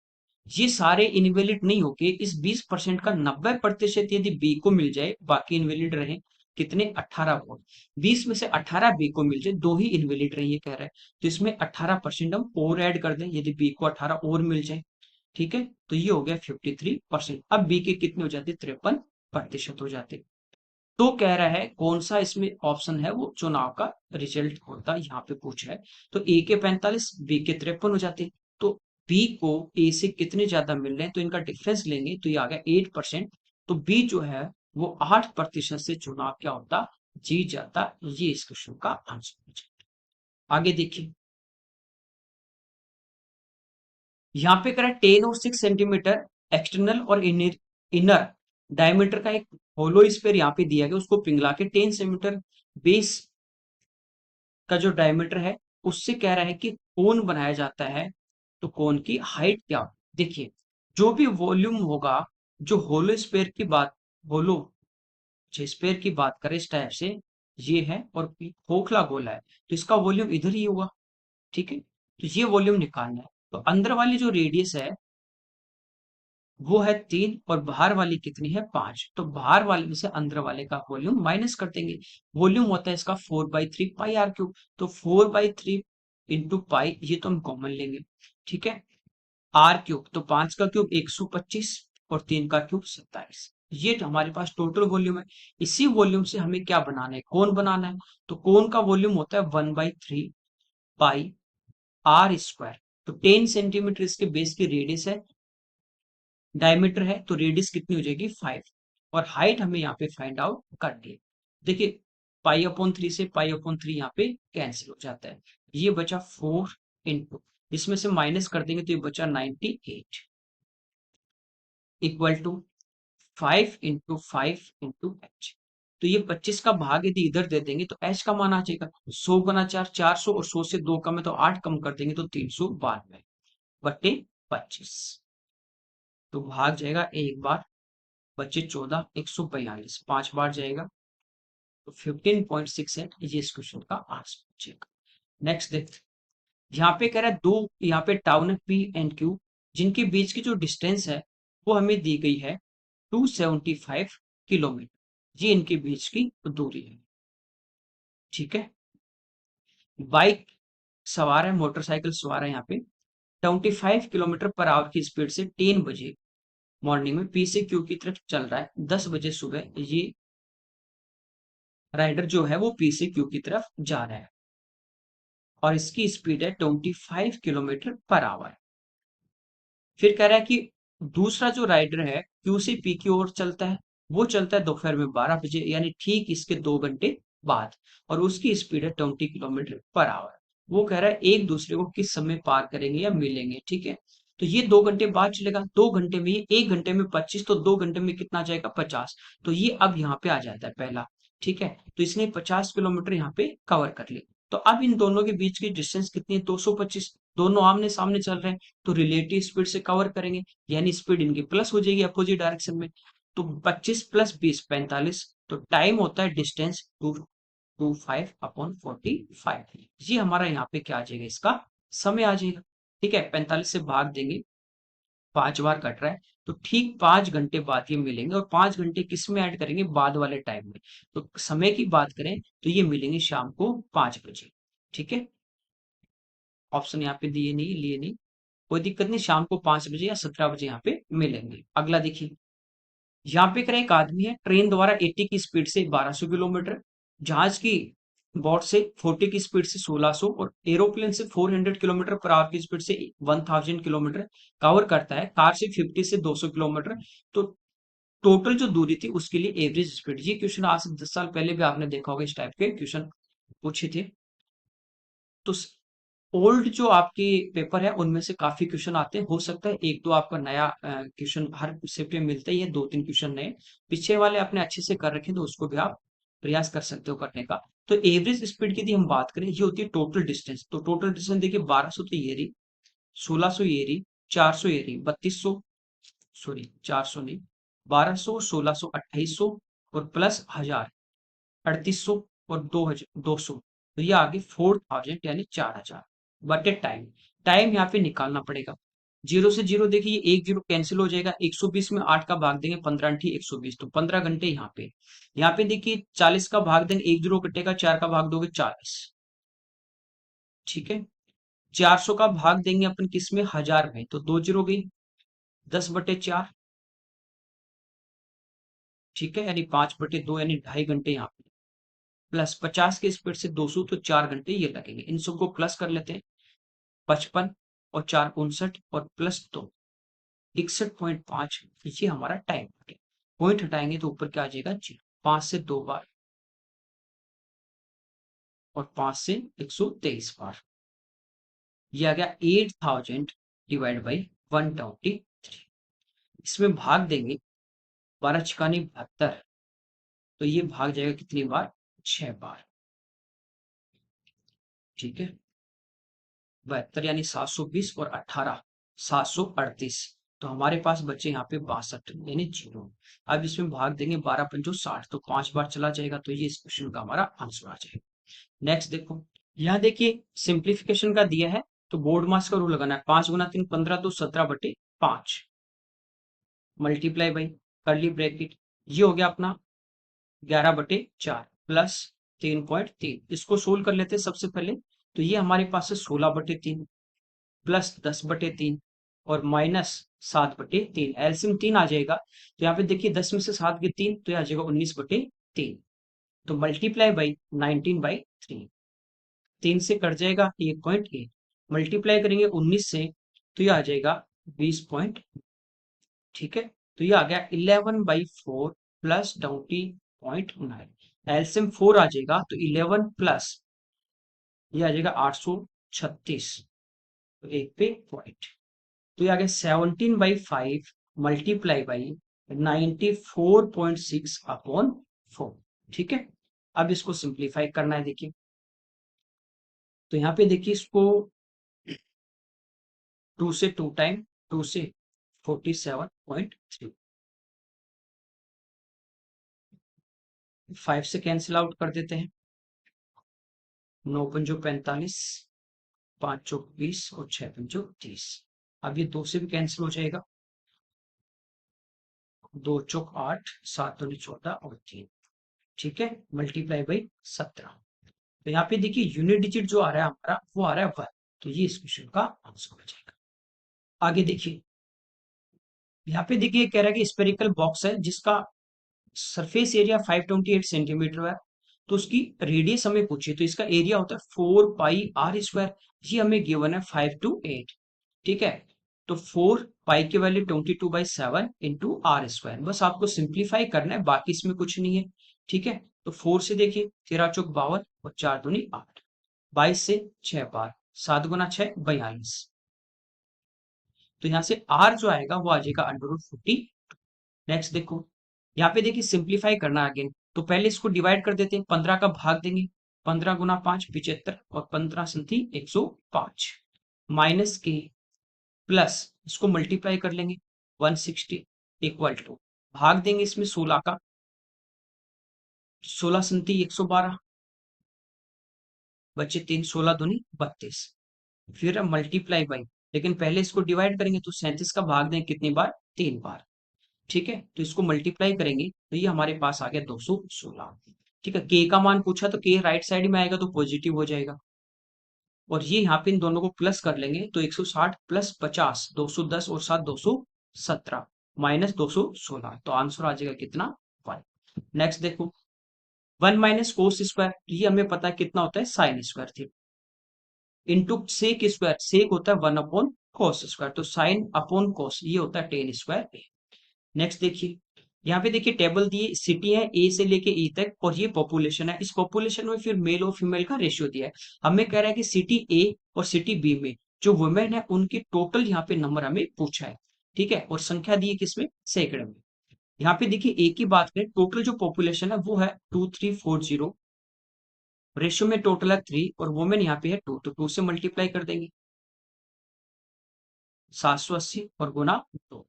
ये सारे इनवैलिड नहीं होके इस 20% का 90% यदि बी को मिल जाए, बाकी इनवैलिड रहे कितने? 18 वोट। 20 में से 18 बी को मिल जाए, दो ही इनवैलिड रहे ये कह रहा है, तो इसमें 18% हम और ऐड कर दें यदि बी को 18 और मिल जाए। ठीक है, तो ये हो गया 53%। अब बी के कितने हो जाते? 53% हो जाते। तो कह रहा है कौन सा इसमें ऑप्शन है वो चुनाव का रिजल्ट होता है, यहाँ पे पूछा है। तो ए के 45, बी के 53 हो जाते। तो बी को ए से कितने ज्यादा मिल रहे हैं तो इनका डिफरेंस लेंगे तो ये आ गया 8%। तो बी जो है वो 8% से चुनाव क्या होता? जीत जाता। ये इस क्वेश्चन का आंसर हो जाता। आगे देखिए, यहाँ पे करा 10 और 6 सेंटीमीटर एक्सटर्नल और इनर डायमीटर का एक होलो स्फीयर यहाँ पे दिया गया, उसको पिघला के 10 सेंटीमीटर बेस का जो डायमीटर है उससे कह रहा है कि कोन बनाया जाता है। तो कोन की हाइट क्या होगी? देखिए, जो भी वॉल्यूम होगा, जो होलो स्फीयर की बात, होलो स्फीयर की बात करें इस टाइप से, ये है और खोखला गोला है, तो इसका वॉल्यूम इधर ही होगा। ठीक है, तो ये वॉल्यूम निकालना है। तो अंदर वाली जो रेडियस है वो है 3 और बाहर वाली कितनी है? 5। तो बाहर वाले में से अंदर वाले का वॉल्यूम माइनस कर देंगे। वॉल्यूम होता है इसका 4/3 पाई आर क्यूब। तो 4/3 इंटू पाई, ये तो हम कॉमन लेंगे। ठीक है, आर क्यूब तो 5 का क्यूब 125 और 3 का क्यूब 27। ये हमारे पास टोटल वॉल्यूम है। इसी वॉल्यूम से हमें क्या बनाना है? कोन बनाना है। तो कोन का वॉल्यूम होता है 1/3 पाई आर स्क्वायर। तो 10 सेंटीमीटर इसके बेस की रेडियस है, डायमीटर है तो रेडियस कितनी हो जाएगी? 5। और हाइट हमें यहाँ पे फाइंड आउट करनी है। देखिए, पाई/3 से पाई/3 यहाँ पे कैंसिल हो जाता है। ये बचा 4 इंटू, इसमें से माइनस कर देंगे तो ये बचा 98 equal to 5 into 5 into H. तो ये 25 का भाग यदि इधर दे देंगे तो एच का मान आ जाएगा 100 गुना 4 400, और 100 से 2 कम है तो 8 कम कर देंगे तो 392 बट्टे 25। तो भाग जाएगा एक बार, बचे 14, 142 5 बार जाएगा तो 15.68। ये इस क्वेश्चन का आंसर बचेगा। नेक्स्ट देखते, यहाँ पे कह रहा है दो, यहाँ पे टाउन है पी एंड क्यू, जिनके बीच की जो डिस्टेंस है वो हमें दी गई है 275 किलोमीटर। ये इनके बीच की दूरी है। ठीक है, बाइक सवार है, मोटरसाइकिल सवार है, यहाँ पे 25 किलोमीटर पर आवर की स्पीड से 10 बजे मॉर्निंग में पी से क्यू की तरफ चल रहा है। 10 बजे सुबह ये राइडर जो है वो पी से क्यू की तरफ जा रहा है और इसकी स्पीड है 25 किलोमीटर पर आवर। फिर कह रहा है कि दूसरा जो राइडर है क्यू से पी की ओर चलता है, वो चलता है दोपहर में 12 बजे, यानी ठीक इसके 2 घंटे बाद, और उसकी स्पीड है 20 किलोमीटर पर आवर। वो कह रहा है एक दूसरे को किस समय पार करेंगे या मिलेंगे। ठीक है, तो ये 2 घंटे बाद चलेगा। 2 घंटे में, 1 घंटे में 25, तो 2 घंटे में कितना जाएगा? 50। तो ये अब यहाँ पे आ जाता है पहला। ठीक है, तो इसने 50 किलोमीटर यहाँ पे कवर कर लिया। तो अब इन दोनों के बीच की डिस्टेंस कितनी है? 225। दोनों आमने सामने चल रहे हैं तो रिलेटिव स्पीड से कवर करेंगे, यानी स्पीड इनकी प्लस हो जाएगी अपोजिट डायरेक्शन में। तो 25 प्लस 20 45। तो टाइम होता है डिस्टेंस 225/45। ये हमारा यहाँ पे क्या आ जाएगा? इसका समय आ जाएगा। ठीक है, 45 से भाग देंगे, 5 बार कट रहा है, तो ठीक 5 घंटे बाद ये मिलेंगे। और 5 घंटे किस में ऐड करेंगे? बाद वाले टाइम में। तो समय की बात करें तो ये मिलेंगे शाम को 5 बजे। ठीक है, ऑप्शन यहाँ पे दिए नहीं, लिए नहीं, कोई दिक्कत नहीं, शाम को 5 बजे या 17 बजे यहाँ पे मिलेंगे। अगला देखिए, यहाँ पे करें एक आदमी है ट्रेन द्वारा 80 की स्पीड से 1200 किलोमीटर, जहाज की बोट से 40 की स्पीड से 1600 और एरोप्लेन से 400 किलोमीटर पर आवर की स्पीड से 1000 किलोमीटर कवर करता है। कार से 50 से 200 किलोमीटर। तो टोटल जो दूरी थी उसके लिए एवरेज स्पीड। ये क्वेश्चन आज से 10 साल पहले भी आपने देखा होगा, इस टाइप के क्वेश्चन पूछे थे। तो ओल्ड जो आपके पेपर है उनमें से काफी क्वेश्चन आते हैं, हो सकता है एक दो आपका नया क्वेश्चन हर शिफ्ट में मिलता ही है, दो तीन क्वेश्चन नए। पीछे वाले आपने अच्छे से कर रखे हैं, तो उसको भी आप प्रयास कर सकते हो करने का। तो एवरेज स्पीड की यदि हम बात करें, ये होती है टोटल डिस्टेंस। तो टोटल डिस्टेंस देखिए 1200 तो ये रही, 1600 ये रही, 400 ये रही, 3200, सॉरी 400 नहीं, 1200, 1600, 2800 और प्लस 1000, 3800 और 2000, 200। तो ये आगे 4000 यानी 4000 बटे टाइम। टाइम यहाँ पे निकालना पड़ेगा। जीरो से जीरो देखिए, ये एक जीरो कैंसिल हो जाएगा, 120 में 8 का भाग देंगे, 15 × 120, तो 15 घंटे यहाँ पे। यहाँ पे देखिए 40 का भाग देंगे, एक जीरो कटेगा, 4 का भाग दोगे 40, ठीक है। 400 का भाग देंगे अपन किस में, 1000 में, तो दो जीरो गई, 10/4, ठीक है, यानी 5/2 यानी 2.5 घंटे यहाँ पे। प्लस 50 के स्पीड से 200, तो 4 घंटे ये लगेंगे। इन सबको प्लस कर लेते हैं, 55 और 4 59 और प्लस 2 61.5, ये हमारा टाइम। पॉइंट हटाएंगे तो ऊपर क्या आ जाएगा, 0। 5 से 2 बार और 5 से 123 बार, ये आ गया 8000 डिवाइड बाई 123। इसमें भाग देंगे, 12 छिकानी 72, तो ये भाग जाएगा कितनी बार, 6 बार, ठीक है। 72 यानी 720 और 18 738, तो हमारे पास बचे यहाँ पे 62 यानी 0। अब इसमें भाग देंगे 12 पंचो 60, तो 5 बार चला जाएगा, तो ये इस क्वेश्चन का हमारा आंसर आ जाएगा। नेक्स्ट देखो, यहाँ देखिए सिंप्लीफिकेशन का दिया है, तो बोर्ड मास का रूल लगाना है, 5 गुना 3 15, तो 17/5 मल्टीप्लाई बाई करली ब्रैकेट, ये हो गया अपना 11/4 प्लस 3.3। इसको सोल्व कर लेते हैं सबसे पहले, तो ये हमारे पास है 16/3 प्लस 10/3 और माइनस 7/3, एलसीएम 3 आ जाएगा। तो यहाँ पे देखिए 10 में से 7 गए 3, तो ये आ जाएगा 19/3। तो मल्टीप्लाई बाई 19/3, 3 से कट जाएगा 1.8, मल्टीप्लाई करेंगे 19 से, तो ये आ जाएगा 20, ठीक है। तो ये आ गया 11/4 प्लस 20.9, एलसीएम 4 आ जाएगा, तो 11 प्लस ये आ जाएगा 836, तो एक पे पॉइंट। तो ये आ गया 17/5 मल्टीप्लाई बाई 94.6/4, ठीक है। अब इसको सिंप्लीफाई करना है, देखिए तो यहाँ पे देखिए इसको 2 से 2 टाइम, 2 से 47.3, 5 से कैंसिल आउट कर देते हैं, 9 पंजो 45, 5 चौक 20 और 6 पंजो 30। अब ये 2 से भी कैंसिल हो जाएगा, 2 चौक 8, 7 दूनी 14 और 3, ठीक है, मल्टीप्लाई बाई 17। तो यहाँ पे देखिए यूनिट डिजिट जो आ रहा है हमारा, वो आ रहा है 1, तो ये इस क्वेश्चन का आंसर हो जाएगा। आगे देखिए, यहाँ पे देखिए कह रहा है कि स्पेरिकल बॉक्स है जिसका सरफेस एरिया 528 सेंटीमीटर है, तो उसकी रेडियस हमें पूछी, तो इसका एरिया होता है 4πr², ये हमें गिवन है 5 to 8, ठीक है। तो 4 पाई की वैल्यू 22/7 इंटू r², बस आपको सिंप्लीफाई करना है, बाकी इसमें कुछ नहीं है, ठीक है। तो 4 से देखिए 13 चौक 52 और 4 दूनी 8, 22 से 6 बार, 7 गुना 6 42, तो यहाँ से r जो आएगा वो आ जाएगा √40। नेक्स्ट देखो, यहाँ पे देखिए सिंप्लीफाई करना है अगेन, तो पहले इसको डिवाइड कर देते हैं, 15 का भाग देंगे, 15 गुना 5 75 और 15 संति 105 माइनस के प्लस इसको मल्टीप्लाई कर लेंगे 160 इक्वल टू भाग देंगे इसमें 16 का, 16 संति 112 बचे 3, 16 दूनी 32, फिर मल्टीप्लाई बाई, लेकिन पहले इसको डिवाइड करेंगे, तो 37 का भाग देंगे कितनी बार, 3 बार, ठीक है। तो इसको मल्टीप्लाई करेंगे, तो ये हमारे पास आ गया 216, ठीक है। के का मान पूछा, तो के राइट साइड में आएगा तो पॉजिटिव हो जाएगा, और ये यहाँ पे इन दोनों को प्लस कर लेंगे, तो 160 प्लस 50 210 और 7 217 माइनस 216, तो आंसर आ जाएगा कितना, 1। नेक्स्ट देखो, 1 माइनस कोस स्क्वायर, ये हमें पता है कितना होता है, साइन स्क्वायर थी, इंटू सेक स्क्वायर, सेक होता है 1/cos स्क्वायर, तो साइन अपॉन कॉस ये होता है टेन स्क्वायर। नेक्स्ट देखिए, यहाँ पे देखिए टेबल दी सिटी है ए से लेके ई तक और ये पॉपुलेशन है। इस पॉपुलेशन में फिर मेल और फीमेल का रेशियो दिया है। हमें कह रहा है कि सिटी ए और सिटी बी में जो वुमेन है उनके टोटल यहाँ पे नंबर हमें पूछा है। ठीक है, और संख्या दी है किसमें, सैकड़े में। यहाँ पे देखिए ए की बात करें, टोटल जो पॉपुलेशन है वो है 2340, रेशियो में टोटल है 3 और वुमेन यहाँ पे है 2, तो 2 से मल्टीप्लाई कर देंगे 780 और गुना 2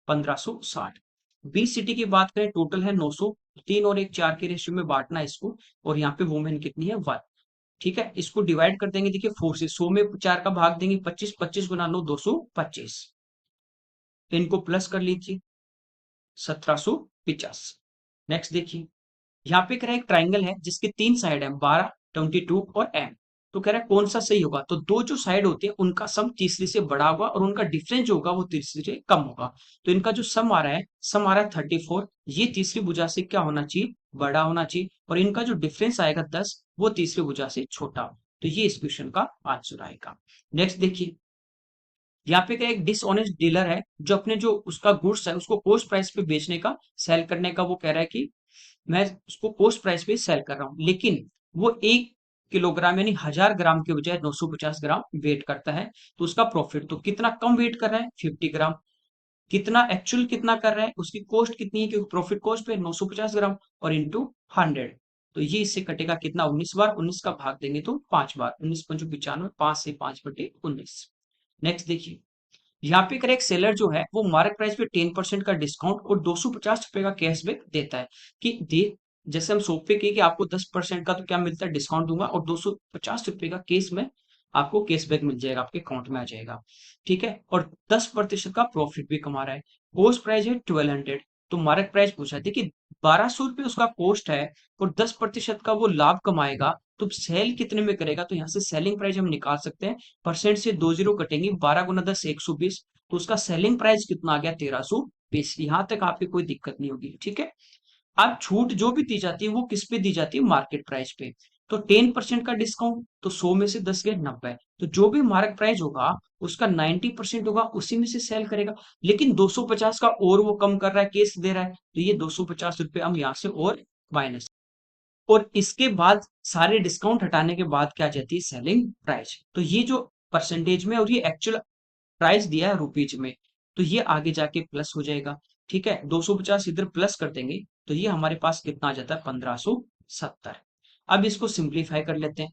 1560। बी सिटी की बात करें, टोटल है 900, 3 और 1 4 के रेशियो में बांटना है इसको, और यहाँ पे वुमेन कितनी है 1। ठीक है, इसको डिवाइड कर देंगे, देखिए 4 से 100 में 4 का भाग देंगे 25, 25 गुना 9 225, इनको प्लस कर लीजिए 1750। नेक्स्ट देखिए, यहाँ पे कह रहा है एक ट्राइंगल है जिसके 3 साइड है 12, 22 और एम। तो कह रहा है कौन सा सही होगा, तो दो जो साइड होती है उनका सम तीसरी से बड़ा होगा और उनका डिफरेंस जो होगा वो तीसरी से कम होगा। तो इनका जो सम आ रहा है 34, ये तीसरी भुजा से क्या होना चाहिए, बड़ा होना चाहिए, और इनका जो डिफरेंस आएगा 10, वो तीसरी भुजा से छोटा। तो ये इस क्वेश्चन का आंसर आएगा। नेक्स्ट देखिए, यहाँ पे क्या एक डिसऑनेस्ट डीलर है जो अपने जो उसका गुड्स है उसको कॉस्ट प्राइस पे बेचने का, सेल करने का, वो कह रहा है कि मैं उसको कॉस्ट प्राइस पे सेल कर रहा हूँ, लेकिन वो 1 किलोग्राम यानी 1000 ग्राम के बजाय 950 ग्राम वेट करता है। तो उसका प्रॉफिट तो कितना कम वेट कर रहा है, 50 ग्राम। कितना एक्चुअल कितना कर रहा है, उसकी कॉस्ट कितनी है, क्योंकि प्रॉफिट कॉस्ट पे 950 ग्राम और इंटू 100। तो ये इससे कटेगा कितना, 19 बार, 19 का भाग देंगे तो 5 बार, 19 × 5 = 95, 5 से 5/19। नेक्स्ट देखिए, यहाँ पे करेक्ट सेलर जो है वो मार्केट प्राइस पे 10% का डिस्काउंट और 250 रुपए का कैशबैक देता है। कि दे जैसे हम शॉप पे कहे कि आपको 10% का तो क्या मिलता है, डिस्काउंट दूंगा और 250 रुपए का केस में आपको कैशबैक मिल जाएगा, आपके अकाउंट में आ जाएगा। ठीक है, और 10% का प्रॉफिट भी कमा रहा है। कोस्ट प्राइस है 1200, तो मार्केट प्राइस पूछा है, देखिए 1200 रुपये उसका कोस्ट है और 10% का वो लाभ कमाएगा, तो सेल कितने में करेगा, तो यहाँ से सेलिंग प्राइस हम निकाल सकते हैं। परसेंट से 2 जीरो कटेंगे, 12 × 10 120, तो उसका सेलिंग प्राइस कितना आ गया, 1320। यहां तक आपकी कोई दिक्कत नहीं होगी। ठीक है, अब छूट जो भी दी जाती है वो किस पे दी जाती है, मार्केट प्राइस पे। तो 10% का डिस्काउंट, तो 100 में से 10 गए 90, तो जो भी मार्केट प्राइस होगा उसका 90% होगा, उसी में से सेल करेगा। लेकिन 250 का और वो कम कर रहा है, केस दे रहा है, तो ये 250 रुपये हम यहाँ से और माइनस, और इसके बाद सारे डिस्काउंट हटाने के बाद क्या जाती है, सेलिंग प्राइस। तो ये जो परसेंटेज में और ये एक्चुअल प्राइस दिया है रुपीज में, तो ये आगे जाके प्लस हो जाएगा। ठीक है, 250 इधर प्लस कर देंगे तो ये हमारे पास कितना आ जाता है, 1570। अब इसको सिंप्लीफाई कर लेते हैं,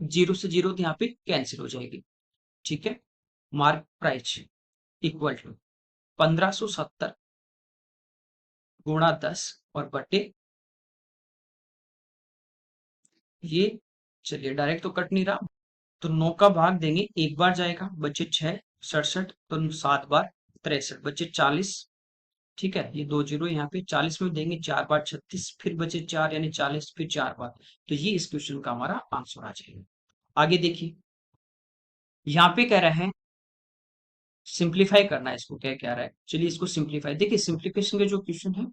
जीरो से जीरो तो यहाँ पे कैंसिल हो जाएगी। ठीक है, मार्क प्राइस इक्वल टू 1570 गुणा 10 और बटे ये, चलिए डायरेक्ट तो कट नहीं रहा, तो 9 का भाग देंगे, एक बार जाएगा, बचे 6, 67, तो 7 बार 63, बचे 40। ठीक है, ये 2 जीरो यहाँ पे 40 में देंगे, 4 बार 36, फिर बचे 4 यानी 40, फिर 4 बार। तो ये इस क्वेश्चन का हमारा आंसर आ जाएगा। आगे देखिए, यहाँ पे कह रहा है सिंप्लीफाई करना है इसको, क्या कह रहा है, चलिए इसको सिंप्लीफाई, देखिए सिंप्लीफिकेशन के जो क्वेश्चन है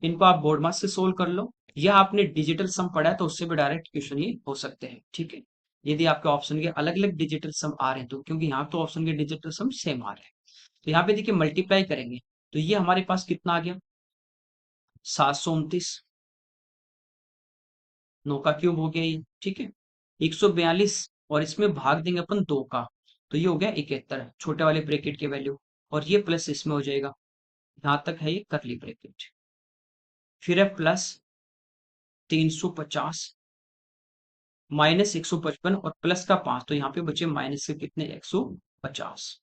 इनको आप बोर्ड मास से सोल्व कर लो, या आपने डिजिटल सम पढ़ा है तो उससे भी डायरेक्ट क्वेश्चन ये हो सकते हैं। ठीक है, यदि आपके ऑप्शन के अलग अलग डिजिटल सम आ रहे हैं तो, क्योंकि यहाँ तो ऑप्शन के डिजिटल सम सेम आ रहे हैं। तो यहाँ पे देखिए मल्टीप्लाई करेंगे तो ये हमारे पास कितना आ गया, 729, 9 का क्यूब हो गया ये। ठीक है, 142, और इसमें भाग देंगे अपन 2 का, तो ये हो गया 71, छोटे वाले ब्रैकेट की वैल्यू, और ये प्लस इसमें हो जाएगा, यहां तक है ये करली ब्रैकेट। फिर है प्लस 350 माइनस 155 और प्लस का 5, तो यहाँ पे बचे माइनस के कितने, 150,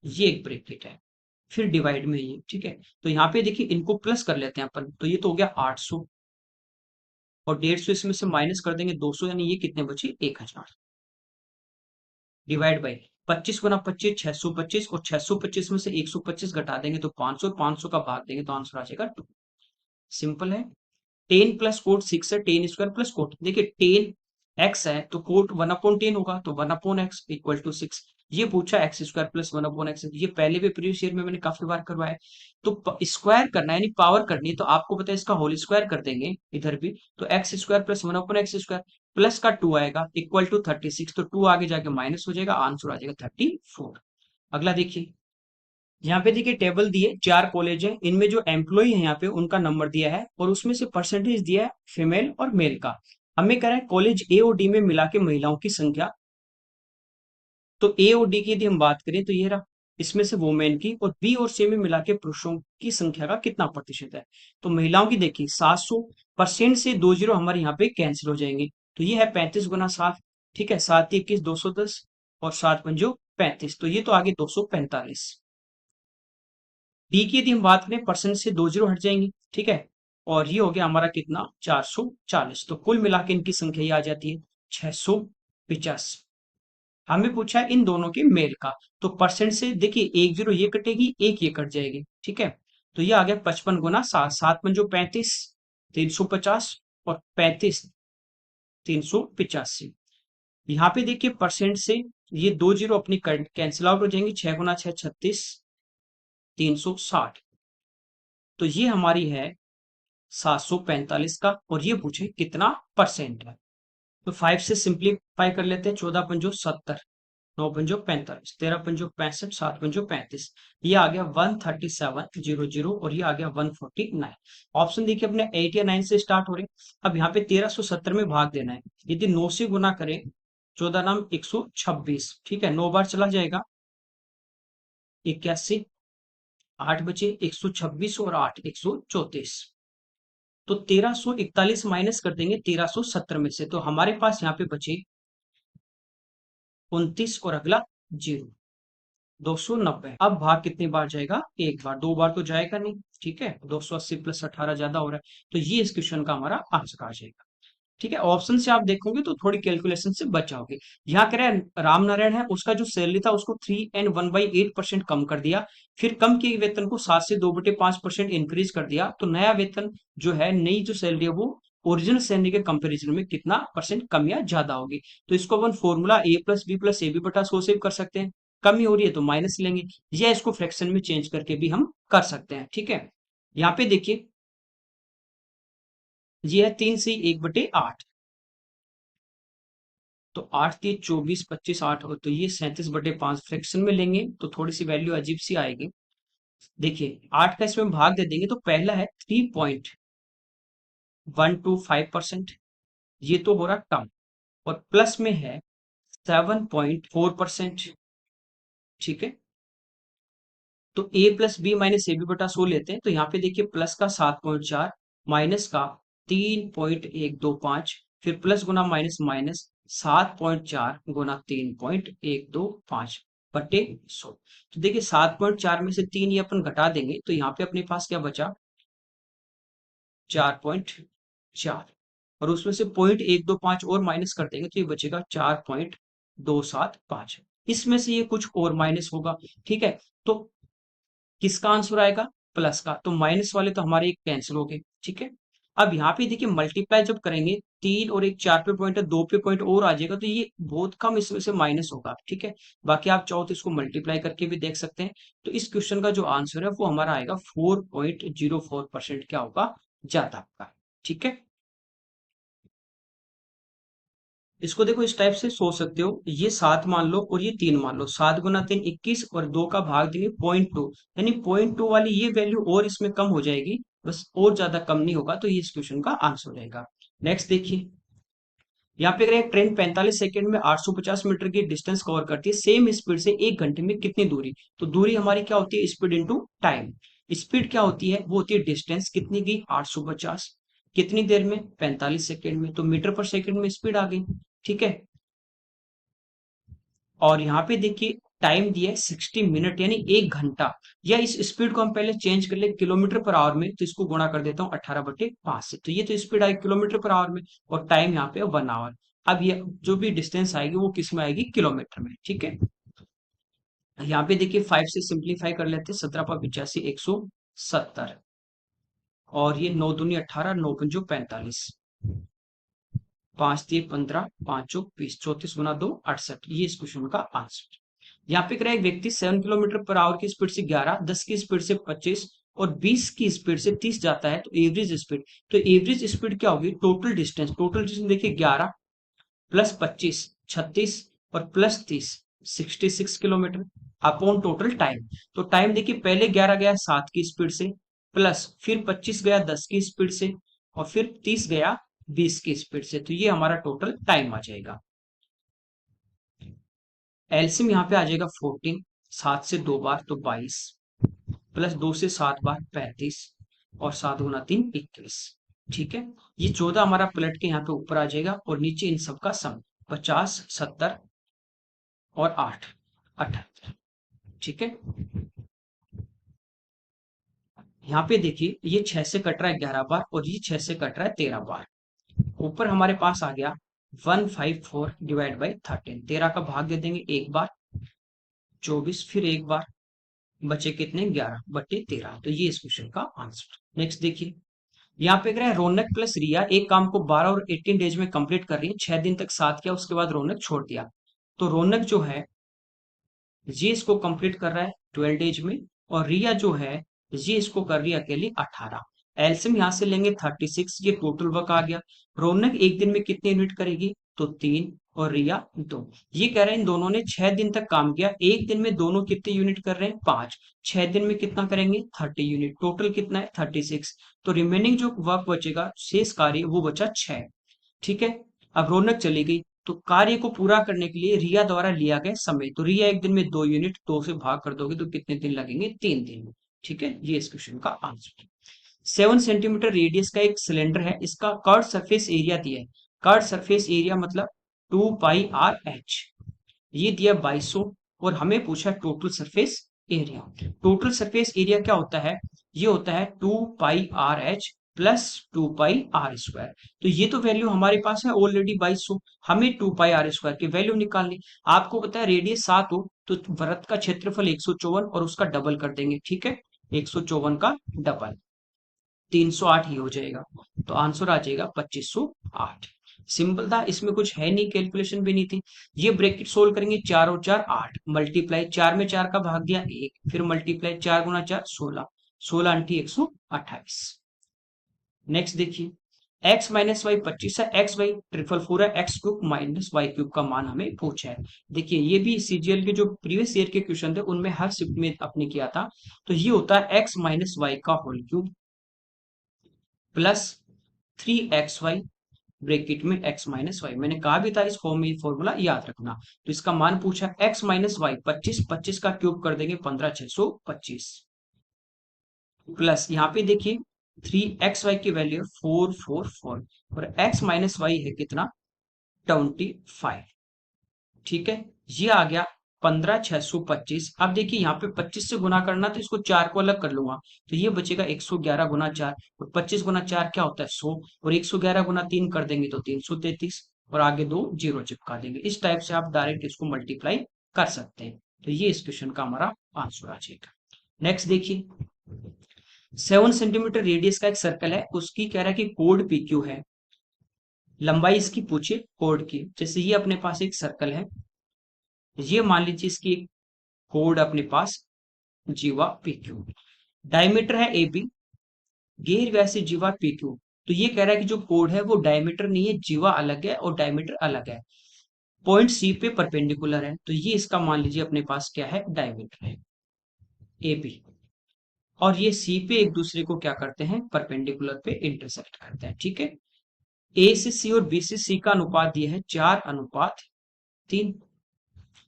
ये एक ब्रैकेट है। फिर डिवाइड में ये। ठीक है, तो यहाँ पे देखिए इनको प्लस कर लेते हैं अपन, तो ये तो हो गया 800, और 150 इसमें से माइनस कर देंगे 200, यानी ये कितने बचे, 1000, डिवाइड बाई 25 गुना 25 625, और 625 में से 125 घटा देंगे तो 500, 500 का भाग देंगे तो आंसर आ जाएगा 2। सिंपल है। 10 प्लस कोट 6 है, 10 स्क्वायर प्लस कोट, देखिए 10 एक्स है तो कोट 1/10 होगा, तो 1/x इक्वल टू 6। ये पूछा एक्स स्क्वायर प्लस 1/x, ये पहले भी प्रीवियस ईयर में मैंने काफी बार करवाया है। तो स्क्वायर करना है यानी पावर करनी है, तो आपको पता है इसका होल स्क्वायर कर देंगे इधर भी, तो x square plus 1/x square, plus का 2 आएगा इक्वल टू 36, तो 2 आगे जाके माइनस हो जाएगा, आंसर आ जाएगा 34। अगला देखिए, यहाँ पे देखिए टेबल दिए, 4 कॉलेज है, इनमें जो एम्प्लॉय है यहाँ पे उनका नंबर दिया है और उसमें से परसेंटेज दिया है फीमेल और मेल का। हमें कह रहा है कॉलेज ए और डी में मिला के महिलाओं की संख्या। तो ए और डी की यदि हम बात करें तो ये रहा, इसमें से वुमेन की, और बी और सी में मिला के पुरुषों की संख्या का कितना प्रतिशत है। तो महिलाओं की देखिए 700% से 20 हमारे यहाँ पे कैंसिल हो जाएंगे। तो ये है 35 × 7। ठीक है, 7 × 21 210 और 7 × 5 35। तो ये तो आगे 245। डी की यदि हम बात करें परसेंट से 20 हट जाएंगे। ठीक है, और ये हो गया हमारा कितना 440। तो कुल मिला के इनकी संख्या ये आ जाती है 685। हमें पूछा है इन दोनों के मेल का। तो परसेंट से देखिए 10 ये कटेगी, एक ये कट जाएगी। ठीक है, तो ये आ गया 55 × 7। 7 × 5 = 35, 350, और 35 385। यहाँ पे देखिए परसेंट से ये 20 अपनी कैंसिल आउट हो जाएंगे। 6 × 6 = 36, 360। तो ये हमारी है 745 का, और ये पूछे कितना परसेंट है। तो 5 से सिंप्लीफाई कर लेते हैं। 14 × 5 = 70, 9 × 5 = 45, 13 × 5 = 65, 7 × 35। ये आ गया 13700, और ये आ गया 149। ऑप्शन देखिए अपने 8 या 9 से स्टार्ट हो रहे हैं। अब यहाँ पे 1370 में भाग देना है। यदि 9 से गुना करें, 14 नाम 126। ठीक है, 9 बार चला जाएगा, 81, 8 बचे, 126 और 8 134। तो 1341 माइनस कर देंगे 1370 में से, तो हमारे पास यहाँ पे बचे 29 और अगला 0, 290। अब भाग कितनी बार जाएगा, एक बार। दो बार तो जाएगा नहीं। ठीक है, 280 + 18 ज्यादा हो रहा है, तो ये इस क्वेश्चन का हमारा आंसर आ जाएगा। ठीक है, ऑप्शन से आप देखोगे तो थोड़ी कैलकुलेशन से बच जाओगे। यहाँ कह रहे हैं राम नारायण है, उसका जो सैलरी था उसको 3 and 1/8% कम कर दिया। फिर कम किए वेतन को 7 से 2/5% इंक्रीज कर दिया। तो नया वेतन जो है, नई जो सैलरी है वो ओरिजिनल सैलरी के कंपैरिजन में कितना परसेंट कम या ज्यादा होगी। तो इसको अपन फॉर्मूला a+b+ab/100 से कर सकते हैं। कमी हो रही है तो माइनस लेंगे, या इसको फ्रैक्शन में चेंज करके भी हम कर सकते हैं। ठीक है, यहाँ पे देखिए ये है 3 से 1/8। तो 8 × 3 = 24, 25, 8 हो तो ये 37/5 फ्रैक्शन में लेंगे तो थोड़ी सी वैल्यू अजीब सी आएगी। देखिए 8 का इसमें भाग दे देंगे तो पहला है 3.125%, ये तो हो रहा कम, और प्लस में है 7.4%। ठीक है, तो a+b-ab/100 लेते हैं। तो यहाँ पे देखिए प्लस का 7.4, माइनस का 3.125, फिर प्लस गुना माइनस माइनस 7.4 × 3.125 बटे 100। तो देखिए 7.4 में से 3 ये अपन घटा देंगे, तो यहाँ पे अपने पास क्या बचा 4.4, और उसमें से 0.125 और माइनस कर देंगे तो ये बचेगा 4.275। इसमें से ये कुछ और माइनस होगा। ठीक है, तो किसका आंसर आएगा, प्लस का। तो माइनस वाले तो हमारे एक कैंसिल हो गए। ठीक है, अब यहाँ पे देखिए मल्टीप्लाई जब करेंगे, 3 और 1 4 पे पॉइंट है, 2 पे पॉइंट और आ जाएगा, तो ये बहुत कम इसमें से माइनस होगा। ठीक है, बाकी आप चाहो तो इसको मल्टीप्लाई करके भी देख सकते हैं। तो इस क्वेश्चन का जो आंसर है वो हमारा आएगा 4.04% क्या होगा, ज्यादा होगा। ठीक है, इसको देखो इस टाइप से सोच सकते हो, ये 7 मान लो और ये 3 मान लो। 7 × 3 = 21, और 2 का भाग देंगे 0.2, यानी 0.2 वाली ये वैल्यू और इसमें कम हो जाएगी, बस और ज्यादा कम नहीं होगा। तो ये इस क्वेश्चन का आंसर हो जाएगा। नेक्स्ट देखिए, यहाँ पे अगर एक ट्रेन 45 सेकंड में 850 मीटर की डिस्टेंस कवर करती है सेम स्पीड से 1 घंटे में कितनी दूरी। तो दूरी हमारी क्या होती है, स्पीड इंटू टाइम। स्पीड क्या होती है, वो होती है डिस्टेंस, कितनी की 850, कितनी देर में 45 सेकंड में, तो मीटर पर सेकंड में स्पीड आ गई। ठीक है, और यहाँ पे देखिए टाइम दिया है 60 मिनट, यानी 1 घंटा। या इस स्पीड को हम पहले चेंज कर ले किलोमीटर पर आवर में, तो इसको गुणा कर देता हूँ 18/5 से। तो ये तो स्पीड आएगी किलोमीटर पर आवर में, और टाइम यहाँ पे 1 आवर। अब ये जो भी डिस्टेंस आएगी वो किस में आएगी, किलोमीटर में। ठीक है, यहाँ पे देखिए 5 से सिंप्लीफाई कर लेते हैं। 17 × 85 = 170, और ये 9 दूनी 18, 9 पंजो 45, 5 × 3 = 15, 5 चौक 20, 34 × 2 = 68। ये इस क्वेश्चन का आंसर। यहाँ पे कह रहा है एक व्यक्ति 7 किलोमीटर पर आवर की स्पीड से 11, 10 की स्पीड से 25 और 20 की स्पीड से 30 जाता है, तो एवरेज स्पीड। तो एवरेज स्पीड क्या होगी, टोटल डिस्टेंस। टोटल डिस्टेंस देखिए 11 + 25 36, और +30 66 किलोमीटर। Upon total time. तो टाइम देखिए पहले 11 गया 7 की स्पीड से, प्लस फिर 25 गया 10 की स्पीड से, और फिर 30 गया 20 की स्पीड से। तो ये हमारा टोटल टाइम आ जाएगा। एलसीएम यहाँ पे आ जाएगा 14, 7 से 2 बार तो 22, प्लस 2 से 7 बार 35, और 7 गुना 3 21। ठीक है, ये 14 हमारा पलट के यहाँ पे ऊपर आ जाएगा, और नीचे इन सब का सम 50, 70 और 8 78। ठीक है, यहाँ पे देखिए ये 6 से कट रहा है 11 बार, और ये 6 से कट रहा है 13 बार। ऊपर हमारे पास आ गया 154 डिवाइड बाई 13। 13 का भाग दे देंगे एक बार, 24 फिर एक बार, बचे कितने 11 बटे 13। तो ये इस क्वेश्चन का आंसर। नेक्स्ट देखिए, यहाँ पे कह रहा है रौनक प्लस रिया एक काम को 12 और 18 डेज में कंप्लीट कर रही है। 6 दिन तक साथ किया, उसके बाद रौनक छोड़ दिया। तो रौनक जो है ये इसको कंप्लीट कर रहा है 12 डेज में, और रिया जो है ये इसको कर रही है अकेली 18। एलसीएम यहां से लेंगे 36, ये टोटल वर्क आ गया। रौनक एक दिन में कितने यूनिट करेगी, तो 3, और रिया 2। ये कह रहे हैं इन दोनों ने 6 दिन तक काम किया, एक दिन में दोनों कितने यूनिट कर रहे हैं 5, 6 दिन में कितना करेंगे 30 यूनिट, टोटल कितना है 36। तो रिमेनिंग जो वर्क बचेगा शेष कार्य वो बचा 6। ठीक है, अब रौनक चली गई, तो कार्य को पूरा करने के लिए रिया द्वारा लिया गया समय, तो रिया एक दिन में 2 यूनिट, 2 से भाग कर दोगे तो कितने दिन लगेंगे 3 दिन। ठीक है, ये इस क्वेश्चन का आंसर है। 7 सेंटीमीटर रेडियस का एक सिलेंडर है, इसका कर्व सरफेस एरिया दिया है। कर्व सरफेस एरिया मतलब 2πr/h, ये दिया 2200, और हमें पूछा total surface area. Total surface area क्या होता है, ये होता है 2πr/h प्लस 2πr²। तो ये तो वैल्यू हमारे पास है ऑलरेडी 2200, हमें 2πr² की वैल्यू निकालनी। आपको पता है रेडियस 7 हो तो वृत्त का क्षेत्रफल 154, और उसका डबल कर देंगे। ठीक है, 154 का डबल 308 ही हो जाएगा, तो आंसर आ जाएगा 2508। सिंपल था, इसमें कुछ है नहीं, कैलकुलेशन भी नहीं थी। ये ब्रैकेट सोल्व करेंगे, 4 और 4 8, मल्टीप्लाई 4 में 4 का भाग दिया 1, फिर मल्टीप्लाई 4 गुना 4 16, 16 अंठी 128। नेक्स्ट देखिए, x माइनस वाई 25 है, x वाई 444 है, x cube minus Y cube का मान हमें पूछा है। देखिए ये भी सीजीएल के जो प्रीवियस ईयर के क्वेश्चन थे उनमें हर शिफ्ट में अपने किया था। तो ये होता है x माइनस वाई का whole cube plus 3xy bracket में x माइनस वाई। मैंने कहा भी था इस फॉर्म में फॉर्मूला याद रखना। तो इसका मान पूछा x माइनस वाई 25, 25 का क्यूब कर देंगे 15625, प्लस यहाँ पे देखिए 3xy की वैल्यू 444, और x माइनस वाई है कितना 25। ठीक है, ये आ गया 15625। अब देखिए यहाँ पे 25 से गुना करना, तो इसको 4 को अलग कर लूंगा, तो ये बचेगा 111 गुना 4, और 25 गुना 4 क्या होता है 100, और 111 गुना 3 कर देंगे तो 333, और आगे 2 जीरो चिपका देंगे। इस टाइप से आप डायरेक्ट इसको मल्टीप्लाई कर सकते हैं। तो ये इस क्वेश्चन का हमारा आंसर आ जाएगा। नेक्स्ट देखिए, 7 सेंटीमीटर रेडियस का एक सर्कल है, उसकी कह रहा है कि कोड PQ है, लंबाई इसकी पूछे कोड की। जैसे ये अपने पास एक सर्कल है, ये मान लीजिए इसकी एक कोड अपने पास जीवा PQ, डायमीटर है AB, गैर व्यासी जीवा PQ। तो ये कह रहा है कि जो कोड है वो डायमीटर नहीं है, जीवा अलग है और डायमीटर अलग है, पॉइंट C पे परपेंडिकुलर है। तो ये इसका मान लीजिए अपने पास क्या है डायमीटर है AB, और ये C पे एक दूसरे को क्या करते हैं परपेंडिकुलर पे इंटरसेक्ट करते हैं। ठीक है, A से C और B से C का अनुपात दिया है 4:3।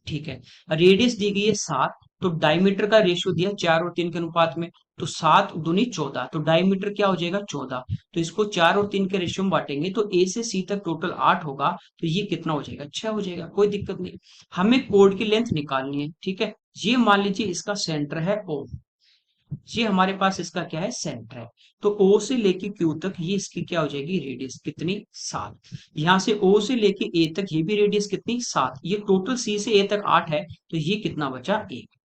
ठीक है, रेडियस दी गई है 7, तो डायमीटर का रेशियो दिया 4 और 3 के अनुपात में, तो 7 दूनी 14, तो डायमीटर क्या हो जाएगा 14। तो इसको 4 और 3 के रेशियो में बांटेंगे तो A से C तक टोटल 8 होगा, तो ये कितना हो जाएगा 6 हो जाएगा, कोई दिक्कत नहीं। हमें कोड की लेंथ निकालनी है। ठीक है, ये मान लीजिए इसका सेंटर है O, ये हमारे पास इसका क्या है सेंटर है, तो O से लेके Q तक ये इसकी क्या हो जाएगी रेडियस कितनी 7। यहां से O से लेके A तक ये भी रेडियस कितनी 7, ये टोटल C से A तक 8 है, तो ये कितना बचा 1।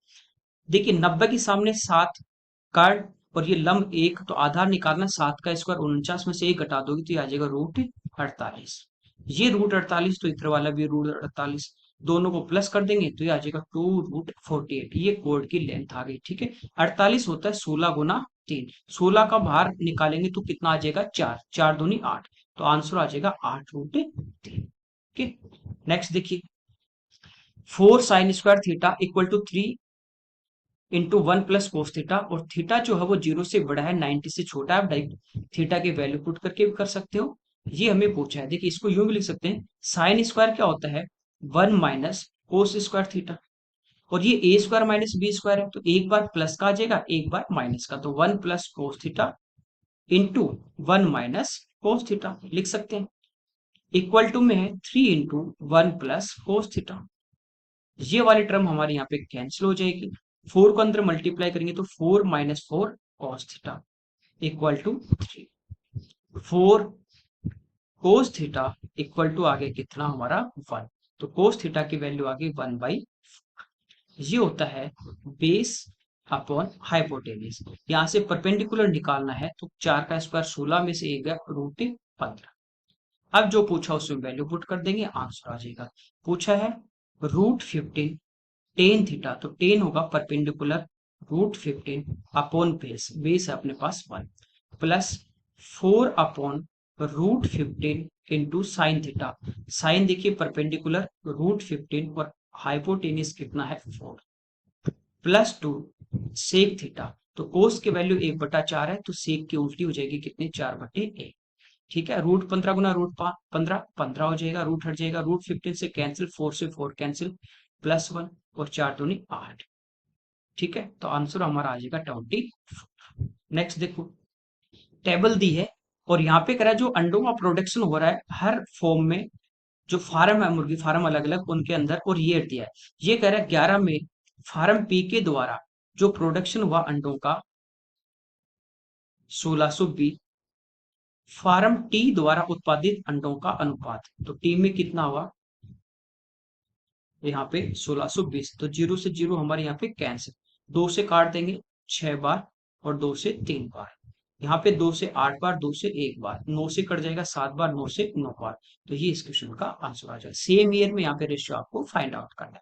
देखिए 90 के सामने 7 काट, और ये लंब 1, तो आधार निकालना 7 का स्क्वायर 49 में से 1 घटा दोगे तो ये आ जाएगा √48। ये √48, तो इधर वाला भी √48, दोनों को प्लस कर देंगे तो ये आ जाएगा 2√48। ये कोड की लेंथ आ गई। ठीक है, 48 होता है 16 गुना 3, 16 का बाहर निकालेंगे तो कितना आ जाएगा 4, 4 दूनी 8, तो आंसर आ जाएगा 8√3। ठीक, नेक्स्ट देखिए, 4 sin² theta equal to 3 into 1 + cos theta, और थीटा जो है वो 0 से बड़ा है, 90 से छोटा है। आप डायरेक्ट थीटा की वैल्यू पुट करके भी कर सकते हो। ये हमें पूछा है। देखिए इसको यूं भी लिख सकते हैं, साइन स्क्वायर क्या होता है, 1 - cos स्क्वायर थीटा। और ये ए स्क्वायर माइनस बी स्क्वायर है, तो एक बार प्लस का आ जाएगा, एक बार माइनस का, तो 1 + cos theta into 1 - cos theta लिख सकते हैं। इक्वल टू में है 3 × 1 + cos थीटा। ये वाली टर्म हमारे यहाँ पे कैंसिल हो जाएगी। 4 को अंदर मल्टीप्लाई करेंगे तो 4 - 4 cos theta equal to 3। 4 cos theta equal to आ गया कितना हमारा 1। तो cos थीटा की वैल्यू आ गई 1/, ये होता है बेस अपॉन हाइपोटेन्यूज। यहाँ से परपेंडिकुलर निकालना है, तो 4 का स्क्वायर 16 में से एक गया √15। अब जो पूछा उसमें वैल्यू पुट कर देंगे, आंसर आ जाएगा। पूछा है √15 टेन थीटा, तो टेन होगा परपेंडिकुलर √15 अपॉन बेस, बेस है अपने पास 1, प्लस 4/√15 इंटू साइन थीटा। साइन देखिए परपेंडिकुलर √15 और हाइपोटेनियस कितना है 4, प्लस 2 सेक थीटा। तो कोस की वैल्यू 1/4 है, तो सेक की उल्टी हो जाएगी कितनी, 4/1। ठीक है, √15 गुना √15 15 हो जाएगा, रूट हट जाएगा, √15 से कैंसिल, 4 से 4 कैंसिल, +1 और 4 दूनी 8। ठीक है, तो आंसर हमारा आ जाएगा 20। नेक्स्ट देखो, टेबल दी है और यहाँ पे कह रहा है जो अंडों का प्रोडक्शन हो रहा है हर फॉर्म में, जो फार्म है मुर्गी फार्म अलग अलग उनके अंदर, और ये दिया है। ये कह रहा है 11 में फार्म पी के द्वारा जो प्रोडक्शन हुआ अंडों का 1620, फार्म टी द्वारा उत्पादित अंडों का अनुपात, तो टी में कितना हुआ यहाँ पे 1620, तो 0 से 0 हमारे यहाँ पे कैंसिल, 2 से काट देंगे 6 बार और 2 से 3 बार, यहाँ पे 2 से 8 बार, 2 से 1 बार, 9 से कट जाएगा 7 बार, 9 से 9 बार। तो ये इस क्वेश्चन का आंसर आ जाएगा। सेम ईयर में यहाँ पे रेशियो आपको फाइंड आउट करना है।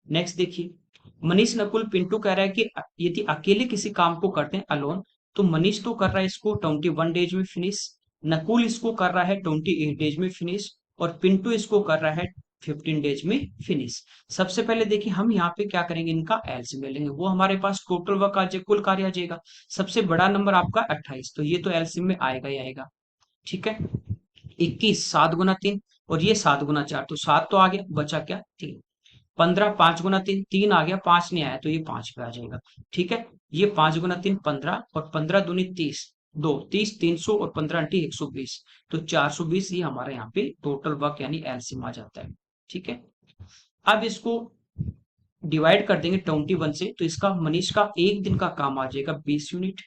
नेक्स्ट देखिए, मनीष नकुल पिंटू कह रहा है कि यदि अकेले किसी काम को करते हैं अलोन, तो मनीष तो कर रहा है इसको 21 डेज में फिनिश, नकुल इसको कर रहा है 28 डेज में फिनिश, और पिंटू इसको कर रहा है 15 डेज में फिनिश। सबसे पहले देखिए हम यहाँ पे क्या करेंगे, इनका एलसीएम ले लेंगे, वो हमारे पास टोटल वर्क आ जाएगा, कुल कार्य आ जाएगा। सबसे बड़ा नंबर आपका 28, तो ये तो एलसीएम में आएगा ही आएगा। ठीक है, 21 7 गुना 3, और ये 7 गुना 4, तो 7 तो आ गया, बचा क्या 3। 15 5 गुना 3, 3 आ गया, 5 नहीं आया, तो ये 5 पे आ जाएगा। ठीक है, ये 5 गुना 3 15, और 15 दूनी 30, 2 30 300, और 15 अंटी 120, तो 420 ये हमारा यहाँ पे टोटल वर्क यानी एलसीएम आ जाता है। ठीक है, अब इसको डिवाइड कर देंगे 21 से, तो इसका मनीष का एक दिन का काम आ जाएगा 20 यूनिट।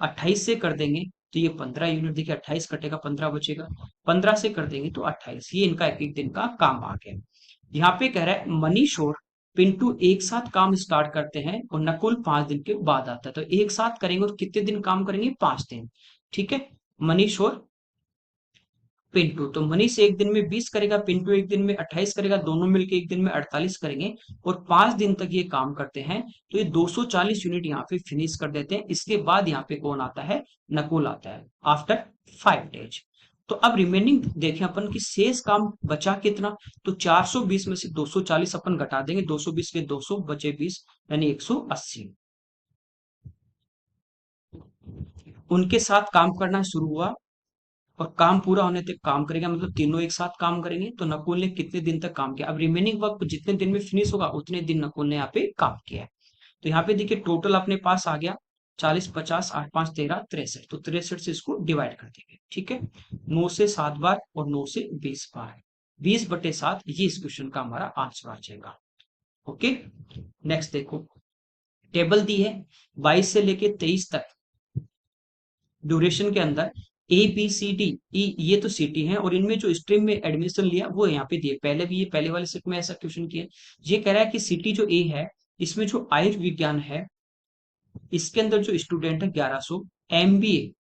28 से कर देंगे तो ये 15 यूनिट, देखिए 28 कटेगा 15 बचेगा, 15 से कर देंगे तो 28, ये इनका एक एक दिन का काम आ गया। यहाँ पे कह रहा है मनीष और पिंटू एक साथ काम स्टार्ट करते हैं और नकुल 5 दिन के बाद आता है, तो एक साथ करेंगे और कितने दिन काम करेंगे, 5 दिन। ठीक है, मनीष और पिंटू, तो मनीष एक दिन में 20 करेगा, पिंटू एक दिन में 28 करेगा, दोनों मिलकर एक दिन में 48 करेंगे, और 5 दिन तक ये काम करते हैं, तो ये 240 यूनिट यहाँ पे फिनिश कर देते हैं। इसके बाद यहाँ पे कौन आता है, नकुल आता है आफ्टर 5 डेज। तो अब रिमेनिंग देखें अपन की शेष काम बचा कितना, तो 420 में से 240 अपन घटा देंगे, 220 के 200 बचे 20, यानी 180। उनके साथ काम करना शुरू हुआ और काम पूरा होने तक काम करेगा, मतलब तीनों एक साथ काम करेंगे। तो नकुल ने कितने दिन तक काम किया, अब रिमेनिंग वर्क जितने दिन में फिनिश होगा उतने दिन नकुल ने यहाँ पे काम किया है। तो यहाँ पे देखिए टोटल अपने पास आ गया 40 50 8 5 13 63, तो 63 से इसको डिवाइड कर देंगे। ठीक है, 9 से 7 बार और 9 से 20 बार, 20/7, ये इस क्वेश्चन का हमारा आंसर आ जाएगा। ओके, नेक्स्ट देखो, टेबल दी है 22 से लेके 23 तक ड्यूरेशन के अंदर A B C D E, ये तो सिटी है, और इनमें जो स्ट्रीम में एडमिशन लिया वो यहाँ पे दिए, पहले भी ये पहले वाले सेट में ऐसा क्वेश्चन किया। ये कह रहा है कि सिटी जो ए है, इसमें जो आयुर्विज्ञान है, इसके अंदर जो स्टूडेंट है 1100, एमबीए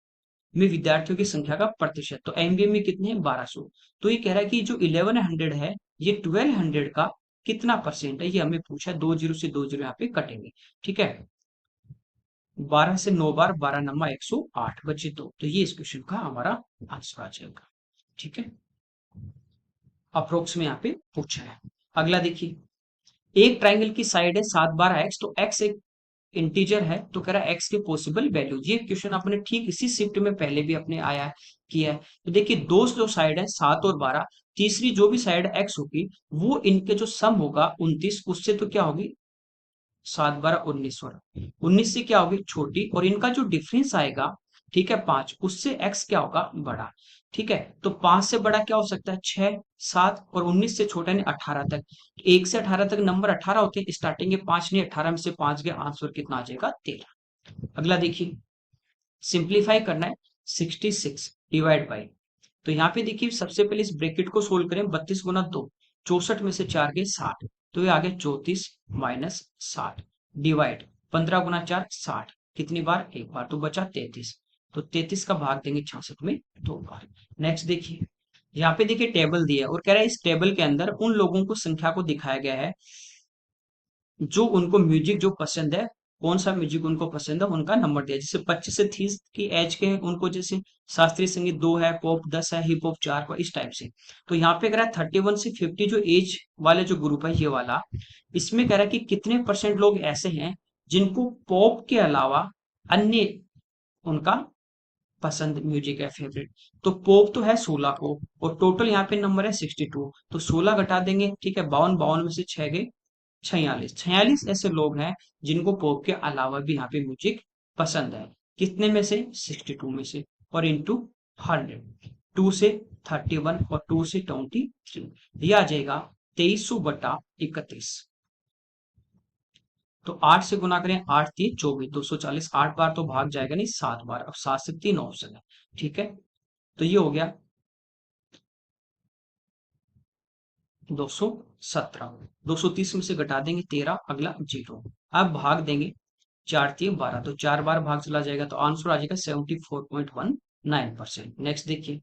में विद्यार्थियों की संख्या का प्रतिशत, तो एमबीए में कितने हैं 1200, तो ये कह रहा है कि जो 1100 है ये 1200 का कितना परसेंट है, ये हमें पूछा है। 2 जीरो से 2 जीरो यहाँ पे कटेंगे। ठीक है, 12 से 9 बार, 12 नमा 108 बचे, तो ये इस क्वेश्चन का हमारा आंसर आ जाएगा। ठीक है, अप्रोक्स में यहाँ पे पूछा है। अगला देखिए, एक ट्राइंगल की साइड है 7 12 एक्स, तो एक्स एक इंटीजर है तो कह रहा है एक्स के पॉसिबल वैल्यू। ये क्वेश्चन अपने ठीक इसी शिफ्ट में पहले भी अपने आया है, किया है। तो देखिए दो जो साइड है 7 और 12, तीसरी जो भी साइड एक्स होगी वो इनके जो सम होगा 29, उससे तो क्या होगी 7 12 19 होगा, 19 से क्या होगी छोटी, और इनका जो डिफरेंस आएगा ठीक है 5, उससे x क्या होगा बड़ा। ठीक है, तो 5 से बड़ा क्या हो सकता है 6 7, और 19 से छोटा नहीं 18 तक। 1 से 18 तक नंबर 18 होते हैं, स्टार्टिंग के 5 नहीं, 18 में से 5 गया, आंसर कितना आ जाएगा 13। अगला देखिए, सिंप्लीफाई करना है 66 डिवाइड बाई। तो यहाँ पे देखिए सबसे पहले इस ब्रैकेट को सोल्व करें, 32 गुना 2, 64 में से 4 गए 60, तो ये आ गया 34 माइनस 60 डिवाइड 15 गुना 4 60, कितनी बार एक बार, तो बचा 33। तो 33 का भाग देंगे 66 में 2 बार। नेक्स्ट देखिए, यहाँ पे देखिए टेबल दिया है और कह रहा है इस टेबल के अंदर उन लोगों को संख्या को दिखाया गया है जो उनको म्यूजिक जो पसंद है, कौन सा म्यूजिक उनको पसंद है उनका नंबर दिया। जैसे 25 से 30 की एज के हैं उनको, जैसे शास्त्रीय संगीत 2 है, पॉप 10 है, हिप हॉप 4 को, इस टाइप से। तो यहाँ पे कह रहा है 31 से 50 जो एज वाले जो ग्रुप है ये वाला, इसमें कह रहा है कि कितने परसेंट लोग ऐसे हैं जिनको पॉप के अलावा अन्य उनका पसंद म्यूजिक है, फेवरेट। तो पॉप तो है 16 को, और टोटल यहाँ पे नंबर है 62, तो 16 घटा देंगे ठीक है, 52 52 में से 6 गए 46, 46 ऐसे लोग हैं जिनको पॉप के अलावा भी यहाँ पे म्यूजिक पसंद है। कितने में से 62 में से, और इंटू 100, 2 से 31 और 2 से 23, ये आ जाएगा 2300/31। तो 8 से गुना करें, 8 3 24, 240, 8 बार तो भाग जाएगा नहीं, 7 बार। अब 7 से 3 ऑप्शन है, ठीक है। तो ये हो गया 217, 230 में से घटा देंगे 13, अगला 0। अब भाग देंगे 4 3 12, तो 4 बार भाग चला जाएगा, तो आंसर आ जाएगा 74.19%। नेक्स्ट देखिए,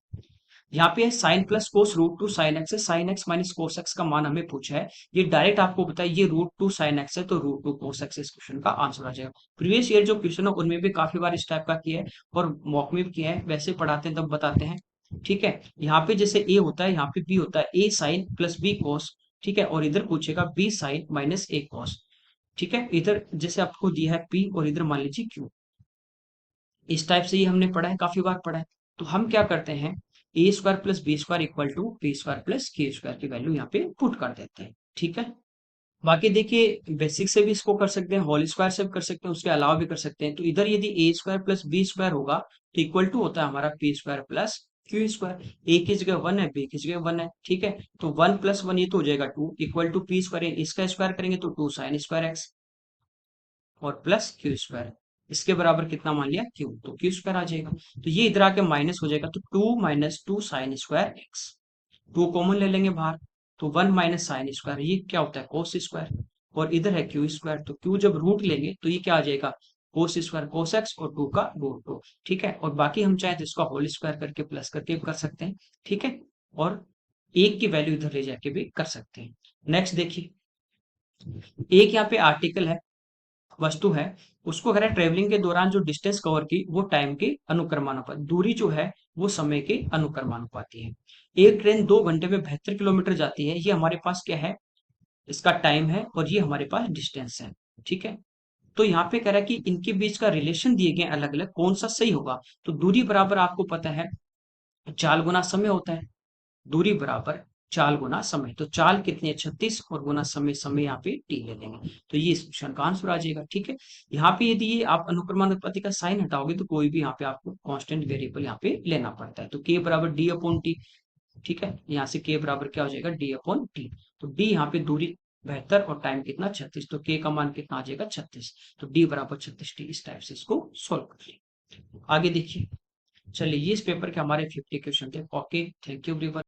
यहाँ पे है sine plus cos root two sine x है, sine x minus cos x का मान हमें पूछा है। ये डायरेक्ट आपको बताया ये रूट टू साइन एक्स है, तो रूट टू कोस एक्स इस क्वेश्चन का आंसर आ जाएगा। प्रीवियस ईयर जो क्वेश्चन है उनमें भी काफी बार इस टाइप का किया है, और मॉक में भी किया है, वैसे पढ़ाते हैं तब बताते हैं। ठीक है, यहाँ पे जैसे ए होता है, यहाँ पे बी होता है, ए साइन प्लस बी कोस, ठीक है, और इधर पूछेगा बी साइन माइनस ए कोस। ठीक है, इधर जैसे आपको दिया है पी और इधर मान लीजिए क्यू, इस टाइप से ये हमने पढ़ा है, काफी बार पढ़ा है। तो हम क्या करते हैं, A square plus B square equal to B square plus K square की वैल्यू यहाँ पे पुट कर देते हैं। ठीक है, बाकी देखिए बेसिक से भी इसको कर सकते हैं, होल स्क्वायर से भी कर सकते हैं, उसके अलावा भी कर सकते हैं। तो इधर यदि A square plus B square होगा तो इक्वल टू होता है हमारा P square plus Q square. A की जगह 1 है, बी की जगह 1 है, ठीक है। तो 1 प्लस 1 ये तो हो जाएगा 2, इक्वल टू पी स्क्वायर, इसका स्क्वायर करेंगे तो 2 साइन स्क्वायर एक्स, और प्लस क्यू स्क्वायर, इसके बराबर कितना मान लिया क्यू, तो क्यू स्क्वायर आ जाएगा। तो ये इधर आके माइनस हो जाएगा, तो 2 minus 2 sine square x, 2 common ले लेंगे बाहर, तो 1 माइनस साइन स्क्वायर, ये क्या होता है कोस स्क्वायर, और इधर है क्यू स्क्वायर, तो क्यू जब रूट लेंगे तो ये क्या आ जाएगा कोस स्क्वायर कोस एक्स, और 2 का रूट 2। ठीक है, और बाकी हम चाहे तो इसका होल स्क्वायर करके प्लस करके भी कर सकते हैं। ठीक है, और एक की वैल्यू इधर ले जाके भी कर सकते हैं। नेक्स्ट देखिए, एक यहाँ पे आर्टिकल है, वस्तु है, उसको अगर ट्रेवलिंग के दौरान जो डिस्टेंस कवर की वो टाइम के अनुक्रमानुपात, दूरी जो है वो समय के अनुक्रमानुपाती है। एक ट्रेन 2 घंटे में 72 किलोमीटर जाती है, ये हमारे पास क्या है, इसका टाइम है, और ये हमारे पास डिस्टेंस है। ठीक है, तो यहाँ पे कह रहा है कि इनके बीच का रिलेशन दिए गए अलग अलग, कौन सा सही होगा। तो दूरी बराबर आपको पता है चाल गुना समय होता है, दूरी बराबर चाल गुना समय, तो चाल कितनी है 36, और गुना समय, समय यहाँ पे टी ले लेंगे, तो ये इस क्वेश्चन का आंसर आ जाएगा। ठीक है, यहाँ पे यदि ये आप अनुक्रमानुपाती का साइन हटाओगे तो कोई भी यहाँ पे आपको कांस्टेंट वेरिएबल यहाँ पे लेना पड़ता है, तो के बराबर डी अपॉन टी। ठीक है, यहाँ से के बराबर क्या हो जाएगा डी अपॉन टी, तो डी यहाँ पे दूरी 72 और टाइम कितना 36, तो के का मान कितना आ जाएगा 36, तो डी बराबर 36 टी। इस टाइप से इसको सोल्व कर लिया। आगे देखिए, चलिए ये इस पेपर के हमारे 50 क्वेश्चन थे। Okay, thank you everyone.